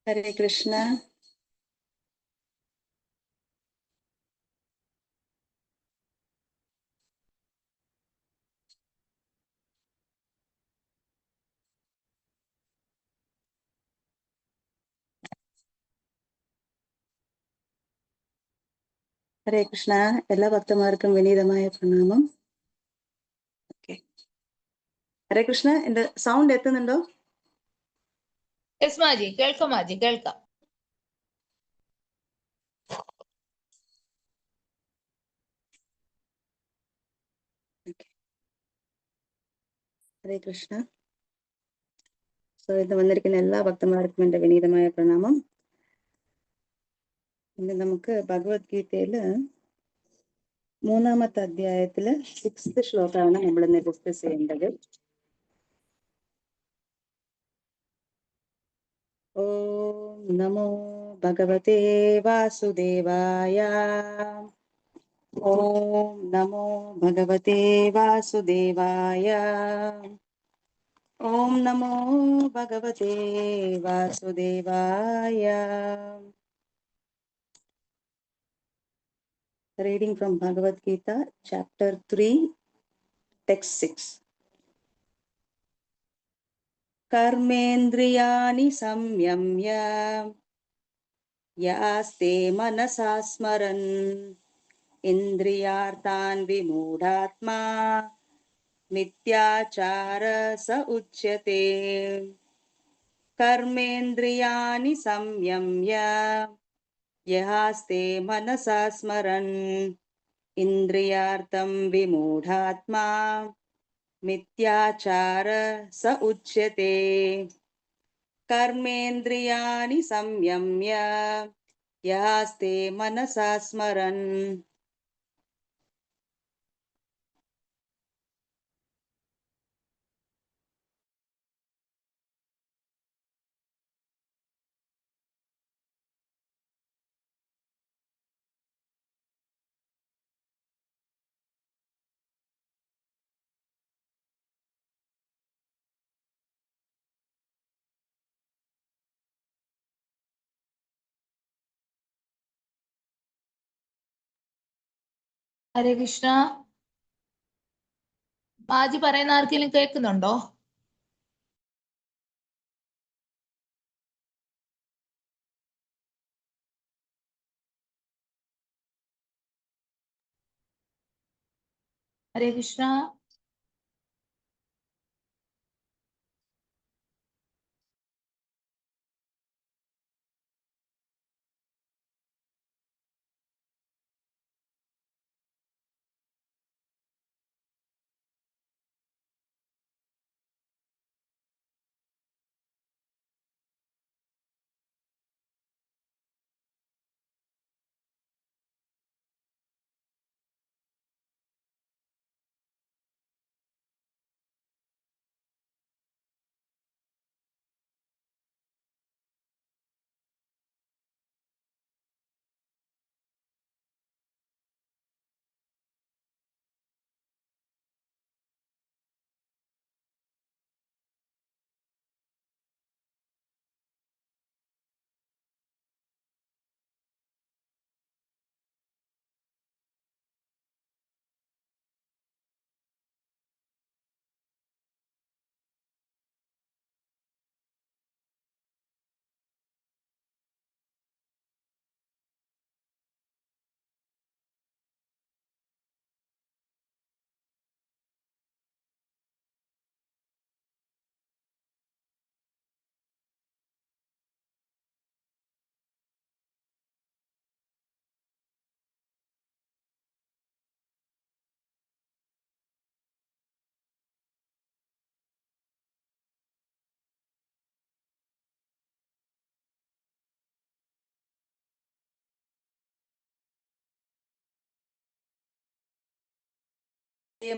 ഹരേ കൃഷ്ണ. ഹരേ കൃഷ്ണ. എല്ലാ ഭക്തന്മാർക്കും വിനീതമായ പ്രണാമം. ഓക്കെ, ഹരേ കൃഷ്ണ. എന്റെ സൗണ്ട് എത്തുന്നുണ്ടോ? യെസ് മാജി, കേൾക്കാം മാജി, കേൾക്കാം. ഹരേ കൃഷ്ണ. ഇത് വന്നിരിക്കുന്ന എല്ലാ ഭക്തന്മാർക്കും എന്റെ വിനീതമായ പ്രണാമം. ഇന്ന് നമുക്ക് ഭഗവത്ഗീതയില് 3-ാമത്തെ അധ്യായത്തില് 6th ശ്ലോകമാണ് നമ്മൾ ഇന്ന് ഡിസ്കസ് ചെയ്യേണ്ടത്. ഓം നമോ ഭഗവതേ വാസുദേവായ. ഓം നമോ ഭഗവതേ വാസുദേവായ. ഓം നമോ ഭഗവതേ വാസുദേവായ. Reading from Bhagavad Gita, chapter 3, text 6. Karmendriyani samyamya yaste manasa smaran indriyarthan vimudhatma mityachara sa uchyate. Karmendriyani samyamya yaste manasa smaran indriyartham vimudhatma മിഥ്യാചാര സ ഉച്യത്തെ. കർമ്മേന്ദ്രിയാണി സംയമ്യ യാസ്തേ മനസാ സ്മരൻ. ഹരേ കൃഷ്ണ. മാജി പറയുന്ന ആർക്കെങ്കിലും കേൾക്കുന്നുണ്ടോ? ഹരേ കൃഷ്ണ.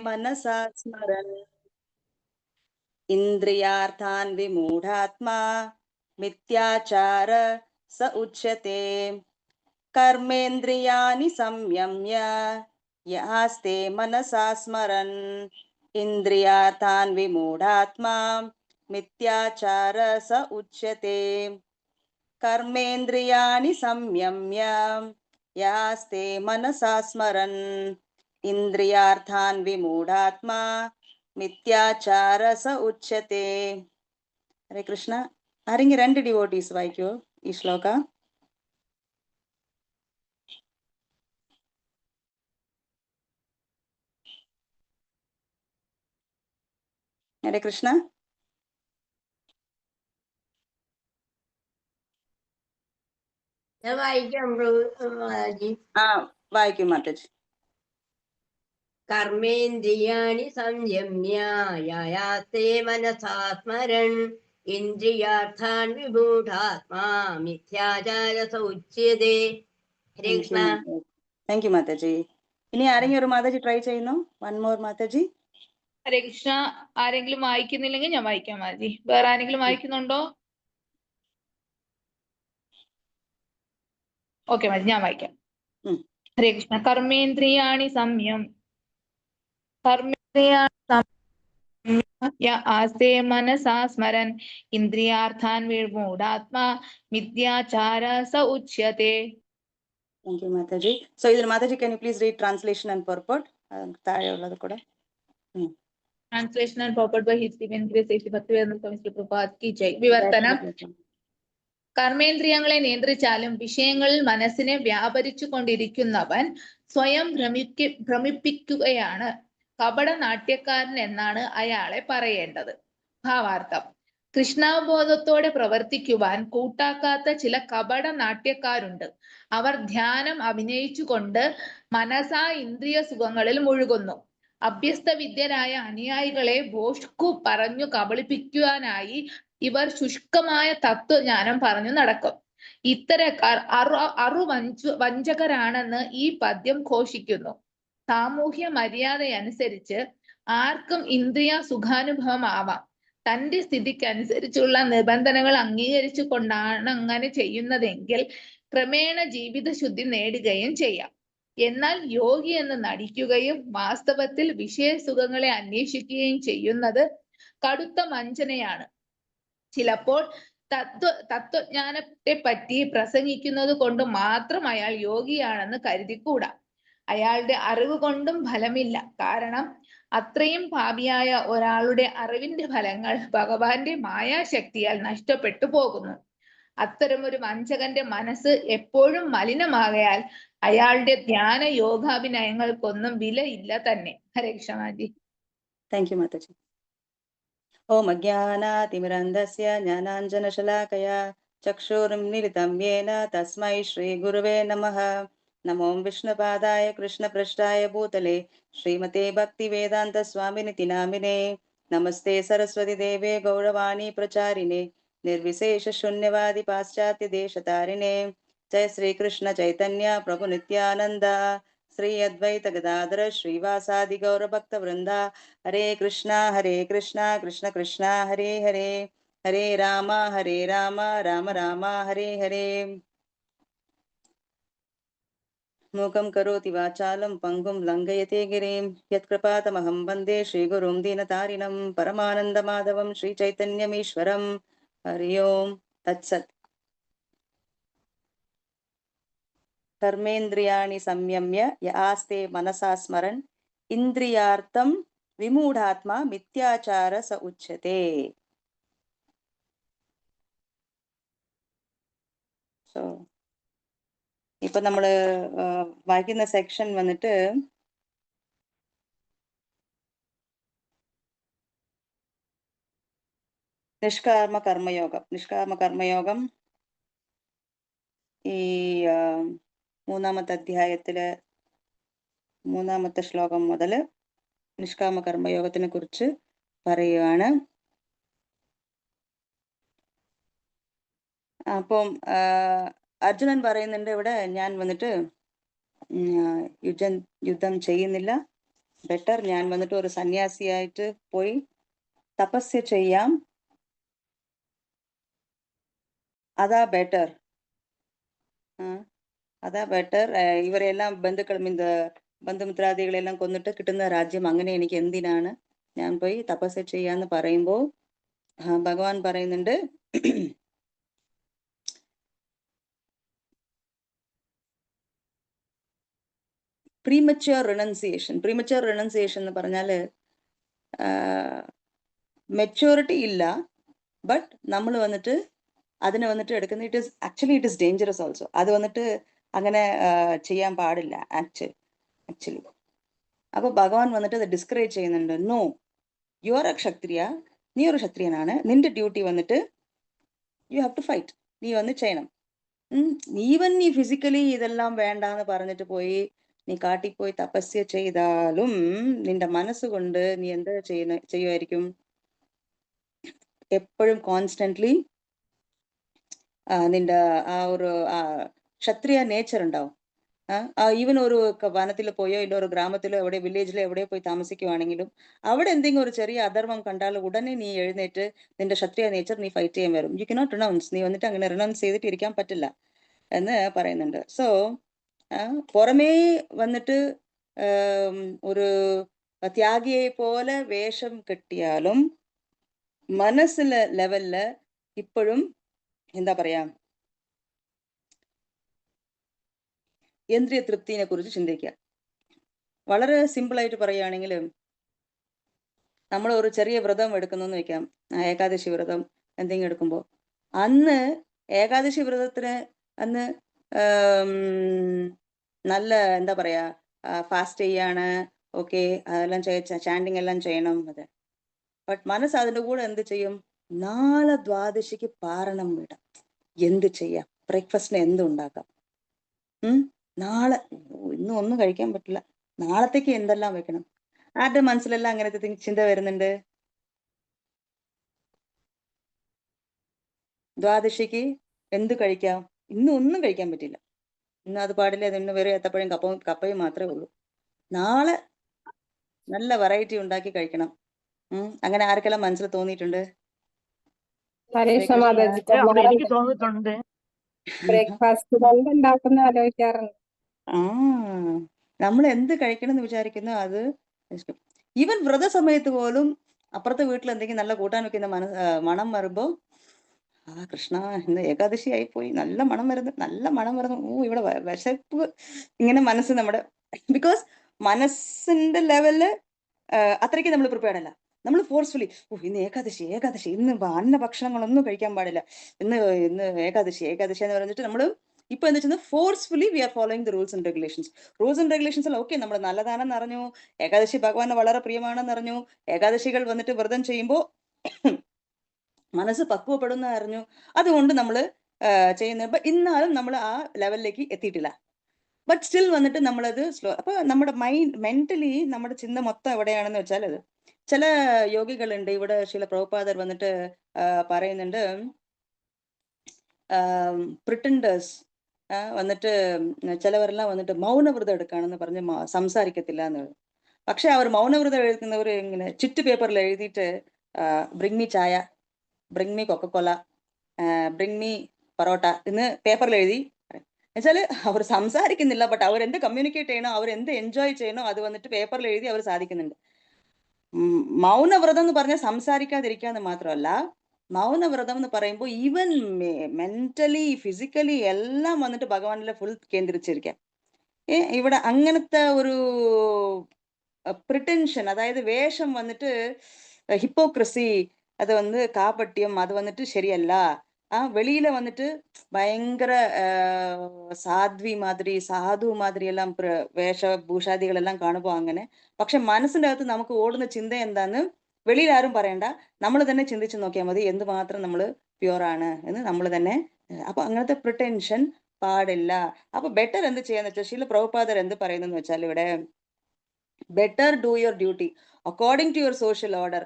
മനസാ സ്മരൻ ഇന്ദ്രിയാർത്ഥാൻ വിമൂഢാത്മാ മിഥ്യാചാര സ ഉച്യത്തെ. കർമ്മേന്ദ്രിയാണി സംയമ്യ യാസ്തേ മനസാ സ്മരൻ ഇന്ദ്രിയാർത്ഥാൻ വിമൂഢാത്മാ മിഥ്യാചാര സ ഉച്യത്തെ. കർമ്മേന്ദ്രിയാണി സംയമ്യ യാസ്തേ മനസാ സ്മരൻ ഇന്ദ്രിയാർത്ഥാൻ വിമൂഢാത്മാ മിഥ്യാചാര സ ഉച്യത്തെ. ഹരേ കൃഷ്ണ. ആരെങ്കിലും 2 ഡിവോട്ടീസ് വായിക്കുവോ ഈ ശ്ലോക? ഹരേ കൃഷ്ണ. ഞാൻ വായിക്കാം മാതാജി. ആ വായിക്കും മാതാജി. കർമ്മേന്ദ്രിയാണി സംയമ്യ യായാസ്തേ മനസാ സ്മരൻ ഇന്ദ്രിയാർത്ഥാൻ വിമൂഢാത്മാ മിഥ്യാചാര സ ഉച്യതേ. ഹരേ കൃഷ്ണ. താങ്ക് യു മാതാജി. ഇനി ആരെങ്കിലും ഒരു മാതാജി ട്രൈ ചെയ്യുന്നു? വൺ മോർ മാതാജി. ഹരേ കൃഷ്ണ. ആരെങ്കിലും വായിക്കുന്നില്ലെങ്കിൽ ഞാൻ വായിക്കാം മാജി. വേറെ ആരെങ്കിലും വായിക്കുന്നുണ്ടോ? ഓക്കെ മാജി, ഞാൻ വായിക്കാം. ഹരേ കൃഷ്ണ. കർമ്മേന്ദ്രിയാണി സംയം ആസ്തേ മനസാ സ്മരൻ ഇന്ദ്രിയാർത്ഥാൻ വിമൂഢാത്മാ മിഥ്യാചാര സ ഉച്യത്തെ. താങ്ക് യു മാതാജി. സോ ഇതിൽ മാതാജി can you please read translation and purport? താഴെയുള്ളത് കൂടെ. Translation and purport by His Divine Grace Sri Bhaktivedanta Swami Srila Prabhupada ki jai. വിവർത്തനം. കർമ്മേന്ദ്രിയങ്ങളെ നിയന്ത്രിച്ചാലും വിഷയങ്ങളിൽ മനസ്സിനെ വ്യാപരിച്ചു കൊണ്ടിരിക്കുന്നവൻ സ്വയം ഭ്രമിപ്പിക്കുകയാണ്. കപട നാട്യക്കാരൻ എന്നാണ് അയാളെ പറയേണ്ടത്. ഭാവാർത്ഥം: കൃഷ്ണാവബോധത്തോടെ പ്രവർത്തിക്കുവാൻ കൂട്ടാക്കാത്ത ചില കപട നാട്യക്കാരുണ്ട്. അവർ ധ്യാനം അഭിനയിച്ചുകൊണ്ട് മനസാ ഇന്ദ്രിയ സുഖങ്ങളിൽ മുഴുകുന്നു. അഭ്യസ്ത വിദ്യരായ അനുയായികളെ ഭോഷ്കു പറഞ്ഞു കബളിപ്പിക്കുവാനായി ഇവർ ശുഷ്കമായ തത്വജ്ഞാനം പറഞ്ഞു നടക്കും. ഇത്തരക്കാർ വഞ്ചകരാണെന്ന് ഈ പദ്യം ഘോഷിക്കുന്നു. സാമൂഹ്യ മര്യാദയനുസരിച്ച് ആർക്കും ഇന്ദ്രിയ സുഖാനുഭവം ആവാം. തന്റെ സ്ഥിതിക്കനുസരിച്ചുള്ള നിബന്ധനകൾ അംഗീകരിച്ചു കൊണ്ടാണ് അങ്ങനെ ചെയ്യുന്നതെങ്കിൽ ക്രമേണ ജീവിതശുദ്ധി നേടുകയും ചെയ്യാം. എന്നാൽ യോഗി എന്ന് നടിക്കുകയും വാസ്തവത്തിൽ വിഷയസുഖങ്ങളെ അന്വേഷിക്കുകയും ചെയ്യുന്നത് കടുത്ത വഞ്ചനയാണ്. ചിലപ്പോൾ തത്വജ്ഞാനത്തെ പറ്റി പ്രസംഗിക്കുന്നത് കൊണ്ട് മാത്രം അയാൾ യോഗിയാണെന്ന് കരുതിക്കൂടാ. അയാളുടെ അറിവ് കൊണ്ടും ഫലമില്ല. കാരണം അത്രയും പാപിയായ ഒരാളുടെ അറിവിന്റെ ഫലങ്ങൾ ഭഗവാന്റെ മായാശക്തിയാൽ നഷ്ടപ്പെട്ടു പോകുന്നു. അത്തരമൊരു വഞ്ചകന്റെ മനസ്സ് എപ്പോഴും മലിനമാകയാൽ അയാളുടെ ധ്യാന യോഗാഭിനയങ്ങൾക്കൊന്നും വിലയില്ല തന്നെ. ഹരേ കൃഷ്ണ മാജി. താങ്ക് യു മാതാജി. ഓം അജ്ഞാനാതിമിരന്ധസ്യ ജ്ഞാനാഞ്ജനശലാകയാ ചക്ഷുരുന്മിലിതം യേന തസ്മൈ ശ്രീ ഗുരുവേ നമഃ. നമോ വിഷ്ണുപാദായ കൃഷ്ണപൃഷ്ഠായ ഭൂതലേ ശ്രീമതേ ഭക്തിവേദാന്ത സ്വാമിനിതി നാമിനേ. നമസ്തേ സരസ്വതി ദേവേ ഗൗരവാണി പ്രചാരിണേ നിർവിശേഷ ശൂന്യവാദി പാശ്ചാത്യ ദേശതാരിണേ. ജയ ശ്രീകൃഷ്ണ ചൈതന്യ പ്രഭു നിത്യാനന്ദ ശ്രീ അദ്വൈത ഗദാധര ശ്രീവാസാദി ഗൗരഭക്ത വൃന്ദ. ഹരേ കൃഷ്ണ കൃഷ്ണ കൃഷ്ണ ഹരേ ഹരേ, ഹരേ രാമ രാമ രാമ ഹരേ ഹരേ. മൂകം കരോതി വാചാലം പങ്കും ലംഘയത്തെ ഗിരിം യത്കൃപാതമഹം വന്ദേ ശ്രീഗുരും ദീനതാരിണം പരമാനന്ദമാധവം ശ്രീചൈതന്യമീശ്വരം. ഹരി ഓം തത്സത്. കർമ്മേന്ദ്രിയാണി സംയമ്യ യാസ്തേ മനസാ സ്മരൻ ഇന്ദ്രിയാർത്ഥം വിമൂഢാത്മാ മിഥ്യാചാര സ ഉച്യത്തെ. സോ ഇപ്പൊ നമ്മള് വായിക്കുന്ന സെക്ഷൻ വന്നിട്ട് നിഷ്കാമ കർമ്മയോഗം ഈ 3-ാമത്തെ അധ്യായത്തില് 3-ാമത്തെ ശ്ലോകം മുതൽ നിഷ്കാമ കർമ്മയോഗത്തിനെ കുറിച്ച് പറയുകയാണ്. അപ്പം അർജുനൻ പറയുന്നുണ്ട് ഇവിടെ, ഞാൻ വന്നിട്ട് യുദ്ധം ചെയ്യുന്നില്ല, ബെറ്റർ ഞാൻ വന്നിട്ട് ഒരു സന്യാസിയായിട്ട് പോയി തപസ്യ ചെയ്യാം, അതാ ബെറ്റർ. ഇവരെല്ലാം ബന്ധുമിത്രാദികളെല്ലാം കൊന്നിട്ട് കിട്ടുന്ന രാജ്യം അങ്ങനെ എനിക്ക് എന്തിനാണ്, ഞാൻ പോയി തപസ്യ ചെയ്യാന്ന് പറയുമ്പോൾ ഭഗവാൻ പറയുന്നുണ്ട്, പ്രീമച്വർ റിനൗൺസിയേഷൻ എന്ന് പറഞ്ഞാൽ മെച്യൂരിറ്റി ഇല്ല, ബട്ട് നമ്മൾ വന്നിട്ട് അതിനെ വന്നിട്ട് എടുക്കുന്ന ഇറ്റ് ഇസ് ഡേഞ്ചറസ് ഓൾസോ. അത് വന്നിട്ട് അങ്ങനെ ചെയ്യാൻ പാടില്ല ആക്ച്വലി. അപ്പൊ ഭഗവാൻ വന്നിട്ട് അത് ഡിസ്കറേജ് ചെയ്യുന്നുണ്ട്. നോ, യു ആർ എ ക്ഷത്രിയ, നീ ഒരു ക്ഷത്രിയനാണ്, നിന്റെ ഡ്യൂട്ടി വന്നിട്ട് യു ഹാവ് ടു ഫൈറ്റ്, നീ വന്ന് ചെയ്യണം. ഈവൻ നീ ഫിസിക്കലി ഇതെല്ലാം വേണ്ടാന്ന് പറഞ്ഞിട്ട് പോയി നീ കാട്ടിപ്പോയി തപസ്യ ചെയ്താലും നിന്റെ മനസ്സുകൊണ്ട് നീ എന്താ ചെയ്യുമായിരിക്കും? എപ്പോഴും കോൺസ്റ്റന്റ്ലി നിന്റെ ആ ഒരു ക്ഷത്രിയ നേച്ചർ ഉണ്ടാവും. ഈവൻ ഒരു വനത്തിൽ പോയോ ഇല്ല ഒരു ഗ്രാമത്തിലോ എവിടെ വില്ലേജിലോ എവിടെ പോയി താമസിക്കുവാണെങ്കിലും അവിടെ എന്തെങ്കിലും ഒരു ചെറിയ അധർമ്മം കണ്ടാൽ ഉടനെ നീ എഴുന്നേറ്റ് നിന്റെ ക്ഷത്രിയ നേച്ചർ നീ ഫൈറ്റ് ചെയ്യാൻ വരും. യു കനോട്ട് റിനൗൺസ്, നീ വന്നിട്ട് അങ്ങനെ റിനൗൺസ് ചെയ്തിട്ട് ഇരിക്കാൻ പറ്റില്ല എന്ന് പറയുന്നുണ്ട്. സോ പുറമേ വന്നിട്ട് ഒരു ത്യാഗിയെ പോലെ വേഷം കെട്ടിയാലും മനസ്സിലെ ലെവലില് ഇപ്പോഴും എന്താ പറയാ, ഇന്ദ്രിയ തൃപ്തിനെ കുറിച്ച് ചിന്തിക്കുക. വളരെ സിമ്പിൾ ആയിട്ട് പറയുകയാണെങ്കിൽ, നമ്മൾ ഒരു ചെറിയ വ്രതം എടുക്കുന്നു വെക്കാം, ഏകാദശി വ്രതം എന്തെങ്കിലും എടുക്കുമ്പോൾ അന്ന് ഏകാദശി വ്രതത്തിന് അന്ന് നല്ല എന്താ പറയാ ഫാസ്റ്റ് ചെയ്യാണ്, ഓക്കെ, അതെല്ലാം ചാൻഡിങ് എല്ലാം ചെയ്യണം. അതെ, ബട്ട് മനസ്സ് അതിൻ്റെ കൂടെ എന്ത് ചെയ്യും? നാളെ ദ്വാദശിക്ക് പാരണം വിടാം, എന്ത് ചെയ്യാം, ബ്രേക്ക്ഫാസ്റ്റിന് എന്ത് ഉണ്ടാക്കാം, നാളെ ഇന്നും ഒന്നും കഴിക്കാൻ പറ്റില്ല, നാളത്തേക്ക് എന്തെല്ലാം വെക്കണം. ആരുടെ മനസ്സിലെല്ലാം അങ്ങനത്തെ ചിന്ത വരുന്നുണ്ട്? ദ്വാദശിക്ക് എന്ത് കഴിക്കാം? ഇന്നും ഒന്നും കഴിക്കാൻ പറ്റില്ല, ഇന്ന് അത് പാടില്ല, ഇന്ന് വേറെ ഏത്തപ്പഴം കപ്പയും മാത്രമേ ഉള്ളൂ, നാളെ നല്ല വെറൈറ്റി ഉണ്ടാക്കി കഴിക്കണം. അങ്ങനെ ആർക്കെല്ലാം മനസ്സിൽ തോന്നിയിട്ടുണ്ട്? എനിക്ക് തോന്നിയിട്ടുണ്ട്. ബ്രേക്ക്ഫാസ്റ്റ് കൊണ്ട് ഉണ്ടാക്കുന്ന ആലോചിക്കാറുണ്ട്. നമ്മൾ എന്ത് കഴിക്കണം എന്ന് വിചാരിക്കുന്നു അത്. ഈവൻ വ്രത സമയത്ത് പോലും അപ്പുറത്തെ വീട്ടിൽ എന്തെങ്കിലും നല്ല കൂട്ടാൻ വെക്കുന്ന മണം വരുമ്പോ കൃഷ്ണ ഇന്ന് ഏകാദശി ആയി പോയി, നല്ല മണം വരുന്നു, ഇവിടെ വിശപ്പ്, ഇങ്ങനെ മനസ്സ് നമ്മുടെ, ബിക്കോസ് മനസ്സിന്റെ ലെവലില് അത്രയ്ക്ക് നമ്മൾ പ്രിപ്പയർഡ് അല്ല. നമ്മൾ ഫോഴ്സ്ഫുള്ളി ഇന്ന് ഏകാദശി, ഇന്ന് അന്ന ഭക്ഷണങ്ങളൊന്നും കഴിക്കാൻ പാടില്ല, ഇന്ന് ഏകാദശി എന്ന് പറഞ്ഞിട്ട് നമ്മൾ ഇപ്പൊ എന്താ വെച്ചാൽ forcefully we are following the rules and regulations എല്ലാം ഓക്കെ, നമ്മൾ നല്ലതാണെന്ന് അറിഞ്ഞു, ഏകാദശി ഭഗവാന് വളരെ പ്രിയമാണെന്ന് അറിഞ്ഞു, ഏകാദശികൾ വന്നിട്ട് വ്രതം ചെയ്യുമ്പോൾ മനസ്സ് പക്വപ്പെടുന്ന അറിഞ്ഞു, അതുകൊണ്ട് നമ്മൾ ചെയ്യുന്നത്. എന്നാലും നമ്മൾ ആ ലെവലിലേക്ക് എത്തിയിട്ടില്ല. ബട്ട് സ്റ്റിൽ വന്നിട്ട് നമ്മളത് സ്ലോ. അപ്പൊ നമ്മുടെ മെന്റലി നമ്മുടെ ചിന്ത മൊത്തം എവിടെയാണെന്ന് വെച്ചാൽ, അത് ചില യോഗികളുണ്ട് ഇവിടെ, ചില പ്രഭുപാദർ വന്നിട്ട് പറയുന്നുണ്ട്, പ്രിട്ടൻഡേഴ്സ് വന്നിട്ട് ചിലവരെല്ലാം വന്നിട്ട് മൗനവ്രതം എടുക്കുകയാണെന്ന് പറഞ്ഞ് സംസാരിക്കത്തില്ല എന്ന്. പക്ഷെ അവർ മൗനവ്രതം എഴുതുന്നവർ ഇങ്ങനെ ചുറ്റ് പേപ്പറിൽ എഴുതിയിട്ട് ബ്രിങ് മീ ചായ, bring me കൊക്കക്കോല, bring me parotta എന്ന് പേപ്പറിൽ എഴുതി. എന്നുവെച്ചാല് അവർ സംസാരിക്കുന്നില്ല, ബട്ട് അവരെന്ത് കമ്മ്യൂണിക്കേറ്റ് ചെയ്യണോ, അവരെന്ത് എൻജോയ് ചെയ്യണോ അത് വന്നിട്ട് പേപ്പറിൽ എഴുതി അവർ സാധിക്കുന്നുണ്ട്. മൗനവ്രതം എന്ന് പറഞ്ഞാൽ സംസാരിക്കാതിരിക്കാന്ന് മാത്രമല്ല, മൗനവ്രതം എന്ന് പറയുമ്പോൾ ഈവൻ മെന്റലി ഫിസിക്കലി എല്ലാം വന്നിട്ട് ഭഗവാനിലെ ഫുൾ കേന്ദ്രീകരിച്ചിരിക്കാം. ഇവിടെ അങ്ങനത്തെ ഒരു പ്രിറ്റൻഷൻ, അതായത് വേഷം വന്നിട്ട് ഹിപ്പോക്രസി, അത് കാപട്യം, അത് വന്നിട്ട് ശരിയല്ല. വെളിയില വന്നിട്ട് ഭയങ്കര സാധു മാതിരി എല്ലാം വേഷഭൂഷാദികളെല്ലാം കാണുമ്പോൾ അങ്ങനെ. പക്ഷെ മനസ്സിന്റെ അകത്ത് നമുക്ക് ഓടുന്ന ചിന്ത എന്താന്ന് വെളിയിൽ ആരും പറയണ്ട, നമ്മൾ തന്നെ ചിന്തിച്ചു നോക്കിയാൽ മതി എന്തുമാത്രം നമ്മൾ പ്യുവറാണ് എന്ന് നമ്മൾ തന്നെ. അപ്പൊ അങ്ങനത്തെ പ്രിറ്റൻഷൻ പാടില്ല. അപ്പൊ ബെറ്റർ എന്ത് ചെയ്യാന്ന് വെച്ചാൽ, ശീല പ്രഭുപാദർ എന്ത് പറയുന്നെന്ന് വെച്ചാൽ, ഇവിടെ better do your duty according to your social order.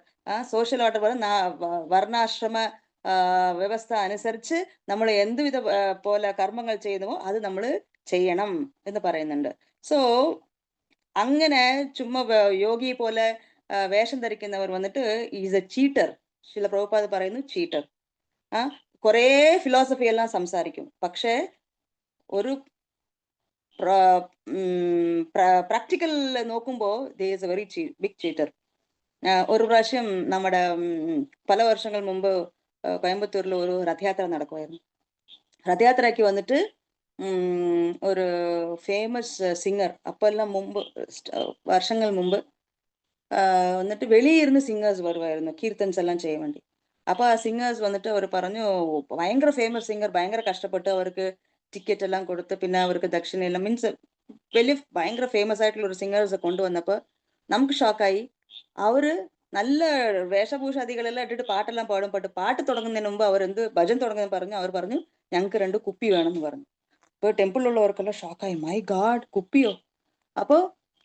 Social order വർണ്ണാശ്രമ വ്യവസ്ഥ അനുസരിച്ച് നമ്മൾ എന്തുവിധ പോലെ കർമ്മങ്ങൾ ചെയ്യുന്നുവോ അത് നമ്മൾ ചെയ്യണം എന്ന് പറയുന്നുണ്ട്. സോ അങ്ങനെ ചുമ്മാ യോഗി പോലെ വേഷം ധരിക്കുന്നവർ വന്നിട്ട് ഈസ് എ ചീറ്റർ. ശില പ്രഭുപാദ് പറയുന്നു ചീറ്റർ. കുറേ ഫിലോസഫി എല്ലാം സംസാരിക്കും, പക്ഷേ ഒരു പ്രാക്ടിക്കൽ നോക്കുമ്പോൾ they is a very big cheater. ഒരു പ്രാവശ്യം നമ്മുടെ പല വർഷങ്ങൾ മുമ്പ് കോയമ്പത്തൂരിൽ ഒരു രഥയാത്ര നടക്കുമായിരുന്നു. രഥയാത്രയ്ക്ക് വന്നിട്ട് ഒരു ഫേമസ് സിംഗർ அப்போ எல்லாம் முன்பு വർഷങ്ങൾ മുമ്പ് വന്നിട്ട് വെളിയിരുന്ന് സിംഗേഴ്സ് വരുമായിരുന്നു കീർത്തൻസ് എല്ലാം ചെയ്യാൻ വേണ്ടി. അപ്പൊ ആ സിംഗേഴ്സ് വന്നിട്ട് അവർ പറഞ്ഞു ഭയങ്കര ഫേമസ് സിംഗർ ഭയങ്കര കഷ്ടപ്പെട്ട് അവർക്ക് ടിക്കറ്റ് എല്ലാം കൊടുത്ത് പിന്നെ അവർക്ക് ദക്ഷിണയെല്ലാം മീൻസ് വലിയ ഭയങ്കര ഫേമസ് ആയിട്ടുള്ള ഒരു സിംഗേഴ്സ് കൊണ്ടുവന്നപ്പോ നമുക്ക് ഷോക്കായി. അവര് നല്ല വേഷഭൂഷാദികളെല്ലാം ഇട്ടിട്ട് പാട്ടെല്ലാം പാടും. പാട്ട് തുടങ്ങുന്നതിന് മുമ്പ് അവരെന്ത് ഭജൻ തുടങ്ങുന്ന പറഞ്ഞു അവർ പറഞ്ഞു ഞങ്ങൾക്ക് 2 കുപ്പി വേണമെന്ന് പറഞ്ഞു. ഇപ്പൊ ടെമ്പിളിലുള്ളവർക്കെല്ലാം ഷോക്കായി, മൈ ഗാഡ് കുപ്പിയോ. അപ്പോ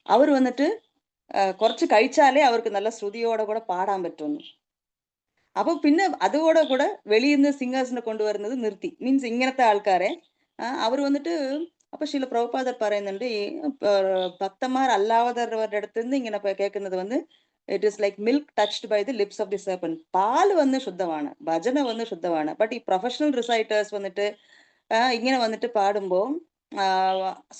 അവർ വന്നിട്ട് കുറച്ച് കഴിച്ചാലേ അവർക്ക് നല്ല ശ്രുതിയോടെ കൂടെ പാടാൻ പറ്റുന്നു. അപ്പൊ പിന്നെ അതോടെ കൂടെ വെളിയിൽ നിന്ന് സിംഗേഴ്സിനെ കൊണ്ടുവരുന്നത് നിർത്തി. മീൻസ് ഇങ്ങനത്തെ ആൾക്കാരെ അവർ വന്നിട്ട് അപ്പൊ ശില പ്രഭുപാദർ പറയുന്നുണ്ട് ഈ ഭക്തന്മാർ അല്ലാത്തവരുടെ അടുത്ത് നിന്ന് ഇങ്ങനെ കേൾക്കുന്നത് വന്ന് it is like milk touched by the lips of the serpent. പാല് വന്ന് ശുദ്ധമാണ്, ഭജന വന്ന് ശുദ്ധമാണ്. ബട്ട് ഈ പ്രൊഫഷണൽ റിസൈറ്റേഴ്സ് വന്നിട്ട് ഇങ്ങനെ വന്നിട്ട് പാടുമ്പോൾ